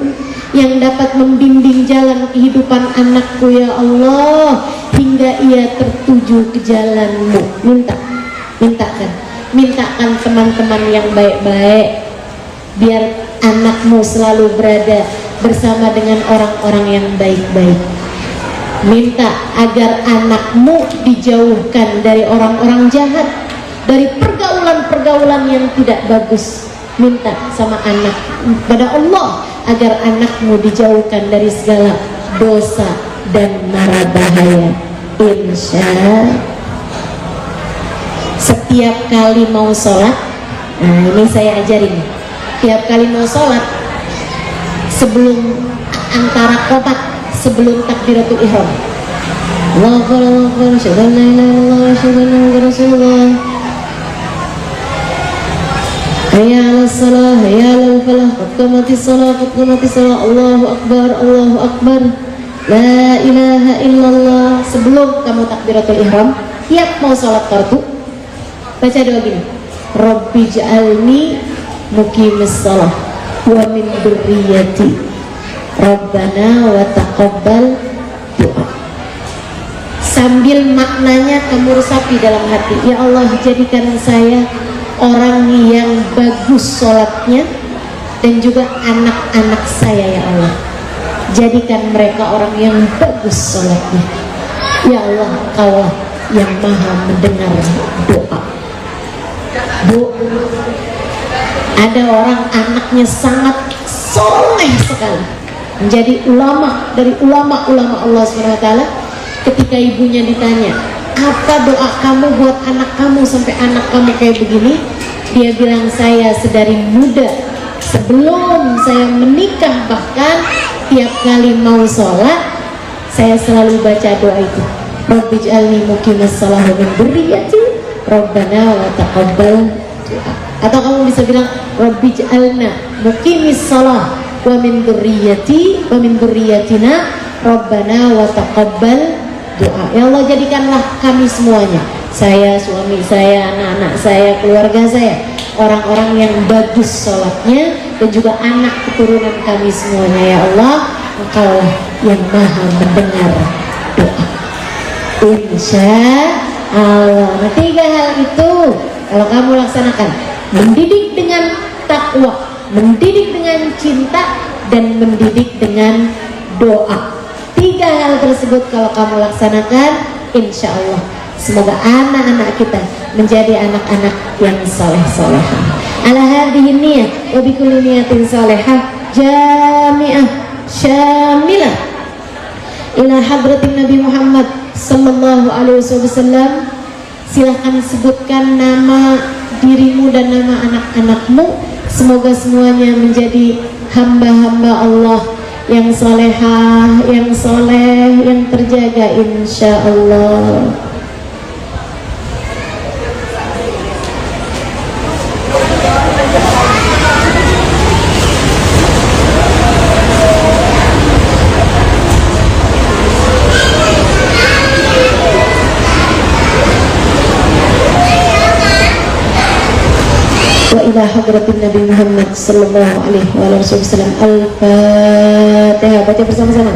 yang dapat membimbing jalan kehidupan anakku ya Allah, hingga ia tertuju ke jalan-Mu. Mintakan teman-teman yang baik-baik, biar anakmu selalu berada bersama dengan orang-orang yang baik-baik. Minta agar anakmu dijauhkan dari orang-orang jahat, dari pergaulan-pergaulan yang tidak bagus. Minta sama anak pada Allah agar anakmu dijauhkan dari segala dosa dan mara bahaya. Insya setiap kali mau sholat, nah ini saya ajarin, setiap kali mau sholat, sebelum antara komat, sebelum takbiratul ihram, Allahu Akbar, asyhadu an la ilaha illallah, asyhadu anna Muhammadar Rasulullah, hayya 'alas shalah, hayya 'alal falah, qad qamatis shalah, qad qamatis shalah, Allahu Akbar, Allahu Akbar, la ilaha illallah. Sebelum kamu takbiratul ihram, tiap mau sholat fardu, baca doa gini, Rabbi ja'alni muqimis shalah wa min dzurriyyati Rabbana wa taqabbal doa. Sambil maknanya kamu resapi dalam hati, ya Allah jadikan saya orang yang bagus sholatnya, dan juga anak-anak saya ya Allah, jadikan mereka orang yang bagus sholatnya ya Allah. Kaulah yang maha mendengar doa. Bu, ada orang anaknya sangat soleh sekali, menjadi ulama dari ulama-ulama Allah SWT. Ketika ibunya ditanya, apa doa kamu buat anak kamu sampai anak kamu kayak begini? Dia bilang, saya sedari muda, sebelum saya menikah, bahkan tiap kali mau sholat, saya selalu baca doa itu, Rabbi ij'alni muqimas shalah wa min dzurriyyati Rabbana wa taqabbal doa. Atau kamu bisa bilang, Rabbi ij'alna muqimis shalah wa min dzurriyyati wa min dzurriyyatina Rabbana wa taqabbal doa. Ya Allah jadikanlah kami semuanya, saya, suami saya, anak-anak saya, keluarga saya, orang-orang yang bagus sholatnya, dan juga anak keturunan kami semuanya ya Allah. Engkaulah yang maha mendengar doa. Insya Allah. Nah, 3 hal itu kalau kamu laksanakan, mendidik dengan takwa, mendidik dengan cinta, dan mendidik dengan doa. 3 hal tersebut kalau kamu laksanakan, insya Allah semoga anak-anak kita menjadi anak-anak yang soleh-solehah. Ala hadhihi niyyah wa bi kulli niyatin solehah jami'ah syamilah ila hadratin Nabi Muhammad sallallahu alaihi wasallam. Silahkan sebutkan nama dirimu dan nama anak-anakmu. Semoga semuanya menjadi hamba-hamba Allah yang solehah, yang soleh, yang terjaga insya Allah. Ila hadratin Nabi Muhammad sallallahu alaihi wasallam. Al-Fatihah. Baca bersama-sama.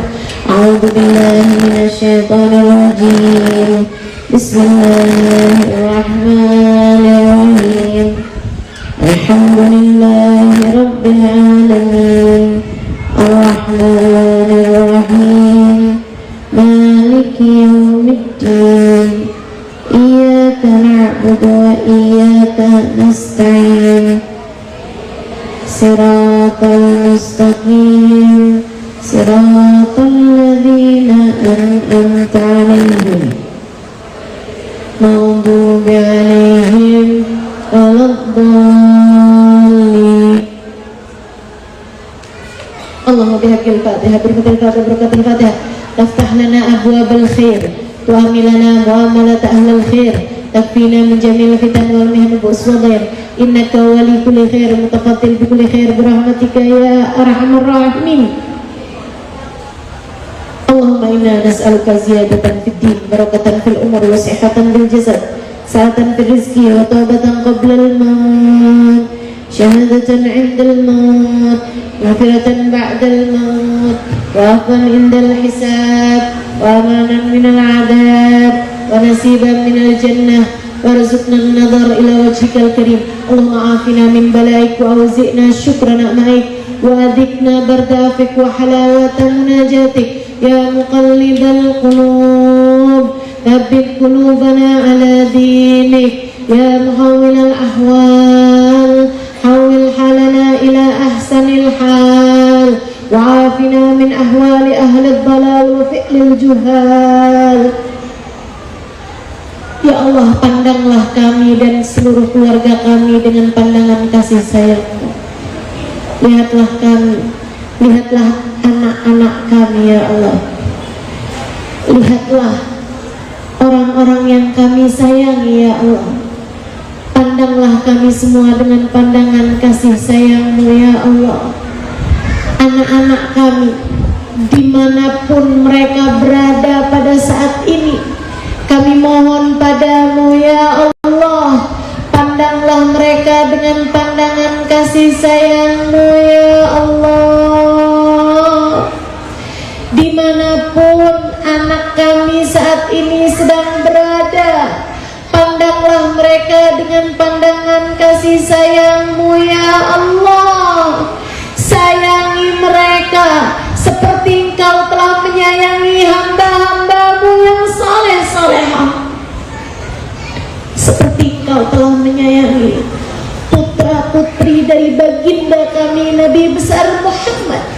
A'udzu billahi minasyaitonir rajim. Bismillahirrahmanirrahim. Alhamdulillahi rabbil alamin. Arrahmanir rahim. Maliki nasta'in siratal mustaqim siratal ladzina an'amta 'alaihim maghdubi 'alaihim waladdallin. Allahumma bihaqqil Fatihah berkatil Fatihah taftah lana abwabal khair tu'amil lana muamalat ahlal khair takfina min jamil fitan wal mihan bus wa dhair innaka wali kulli khair mutafaddil bi kulli khair birahmatika ya arhamar rahimin. Allahumma inna nas'aluka ziyadatan fid din barakatan fil umur wa sihhatan bil jasad sa'atan fil rizqi wa tawbatan qabla al maut syahadatan 'inda al maut maghfiratan ba'da al maut wa afwan 'inda al hisab wa amanan min al 'adab wa nasiban min al jannah warzuqna an-nadhar ila wajhikal karim. Allahumma afina min balaik wa awzi'na syukra ni'matik wa adikna bardafik wa halawata munajatik ya muqallibal qulub thabbit qulubana ala dinik ya muhawwilal ahwal hawwil halana ila ahsanil hal wa afina min ahwali ahli dhalal wa fi'lil juhal. Ya Allah, pandanglah kami dan seluruh keluarga kami dengan pandangan kasih sayang-Mu. Lihatlah kami, lihatlah anak-anak kami ya Allah. Lihatlah orang-orang yang kami sayangi ya Allah. Pandanglah kami semua dengan pandangan kasih sayang-Mu ya Allah. Anak-anak kami dimanapun mereka berada pada saat ini, kami mohon padamu ya Allah, pandanglah mereka dengan pandangan kasih sayang-Mu ya Allah. Dimanapun anak kami saat ini sedang berada, pandanglah mereka dengan pandangan kasih sayang-Mu ya Allah. Sayangi mereka seperti Engkau telah menyayangi hamba-hamba-Mu yang saleh-salehah, seperti Engkau telah menyayangi putra-putri dari baginda kami Nabi besar Muhammad,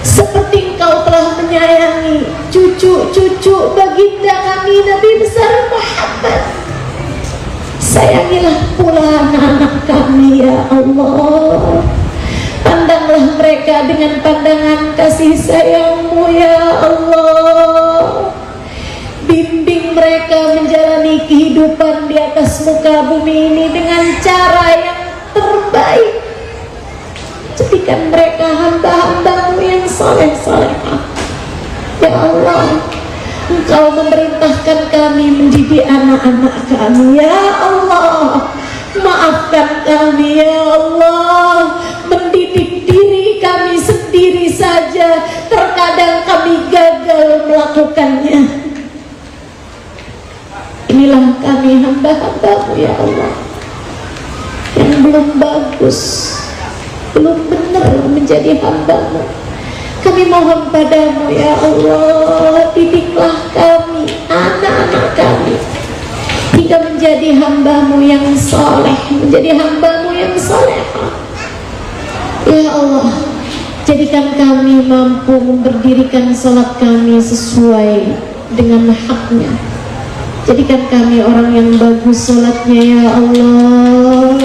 seperti Engkau telah menyayangi cucu-cucu baginda kami Nabi besar Muhammad. Sayangilah pula anak-anak kami ya Allah. Pandanglah mereka dengan pandangan kasih sayang-Mu ya Allah. Bimbing mereka menjalani kehidupan di atas muka bumi ini dengan cara yang terbaik. Jadikan mereka hamba-hamba-Mu yang saleh-salehah ya Allah. Engkau memerintahkan kami mendidik anak-anak kami ya Allah. Maafkan kami ya Allah, mendidik diri kami sendiri saja terkadang kami gagal melakukannya. Inilah kami hamba-hamba-Mu ya Allah, yang belum bagus, belum benar menjadi hamba-Mu. Kami mohon padamu ya Allah, didiklah kami, anak-anak kami, hingga menjadi hamba-Mu yang soleh, menjadi hamba-Mu yang solehah. Ya Allah, jadikan kami mampu memberdirikan sholat kami sesuai dengan haknya. Jadikan kami orang yang bagus sholatnya ya Allah.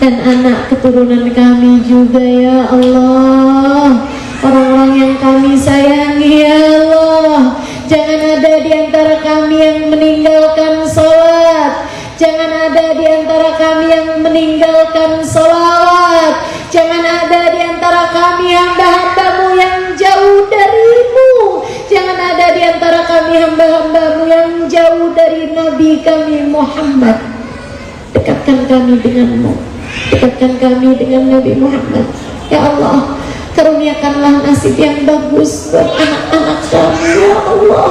Dan anak keturunan kami juga ya Allah, orang-orang yang kami sayangi ya Allah. Jangan ada di antara kami yang meninggalkan sholat. Jangan ada di antara kami yang meninggalkan sholawat. Jangan ada di antara kami hamba-hamba-Mu yang jauh dari-Mu. Jangan ada di antara kami hamba-hamba-Mu yang jauh dari Nabi kami Muhammad. Dekatkan kami dengan-Mu, dekatkan kami dengan Nabi Muhammad. Ya Allah, karuniakanlah nasib yang bagus buat anak-anak kami ya Allah.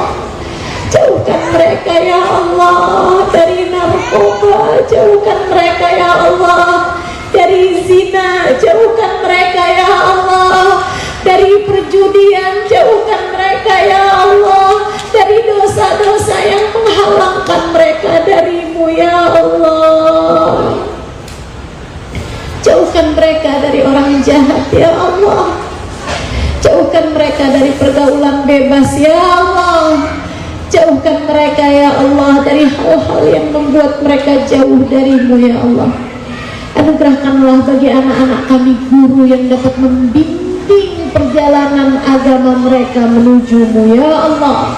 Jauhkan mereka ya Allah dari narkoba, jauhkan mereka ya Allah dari zina, jauhkan mereka ya Allah dari perjudian, jauhkan mereka ya Allah dari dosa-dosa yang menghalangkan mereka dari-Mu ya Allah. mereka dari orang jahat ya Allah. Jauhkan mereka dari pergaulan bebas ya Allah. Jauhkan mereka ya Allah dari hal-hal yang membuat mereka jauh darimu ya Allah. Anugerahkanlah bagi anak-anak kami guru yang dapat membimbing perjalanan agama mereka menujumu ya Allah.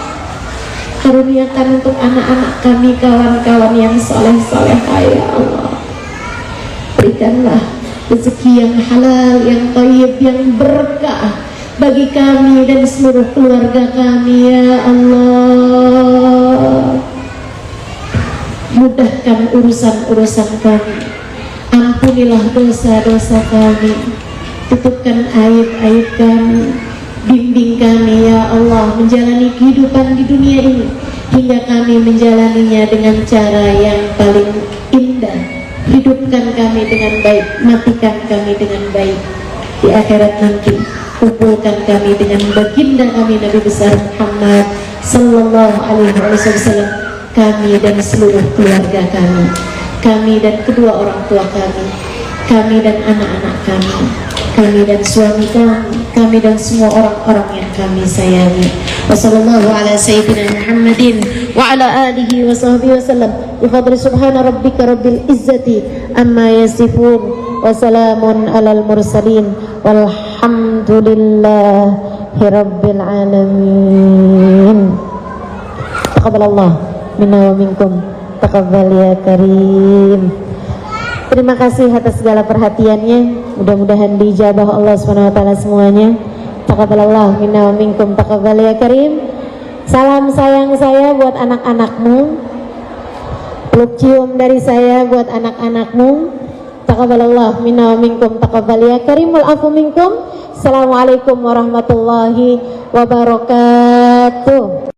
Karuniakan untuk anak-anak kami kawan-kawan yang soleh-solehah ya Allah. Berikanlah rezeki yang halal, yang thayyib, yang berkah bagi kami dan seluruh keluarga kami ya Allah. Mudahkan urusan-urusan kami, ampunilah dosa-dosa kami, tutupkan aib-aib kami, bimbing kami ya Allah menjalani kehidupan di dunia ini hingga kami menjalaninya dengan cara yang paling indah. Hidupkan kami dengan baik, matikan kami dengan baik di akhirat nanti. Kumpulkan kami dengan baginda kami Nabi besar Muhammad sallallahu alaihi wasallam, kami dan seluruh keluarga kami dan kedua orang tua kami dan anak-anak kami dan suami kami dan semua orang-orang yang kami sayangi. Wassallallahu ala sayyidina Muhammadin wa ala alihi wa sahbihi wasallam. Bi fadli subhana rabbika rabbil izzati amma yasifun wa salamun alal mursalin walhamdulillahi rabbil alamin. Taqabbalallah minna wa minkum, taqabbal ya karim. Terima kasih atas segala perhatiannya. Mudah-mudahan dijabah Allah SWT semuanya. Taqabbalallah minna wa minkum, taqabbal ya karim. Salam sayang saya buat anak-anakmu. Peluk cium dari saya buat anak-anakmu. Taqabbalallah minna wa minkum, taqabbal ya karim. Wal afu minkum. Assalamualaikum warahmatullahi wabarakatuh.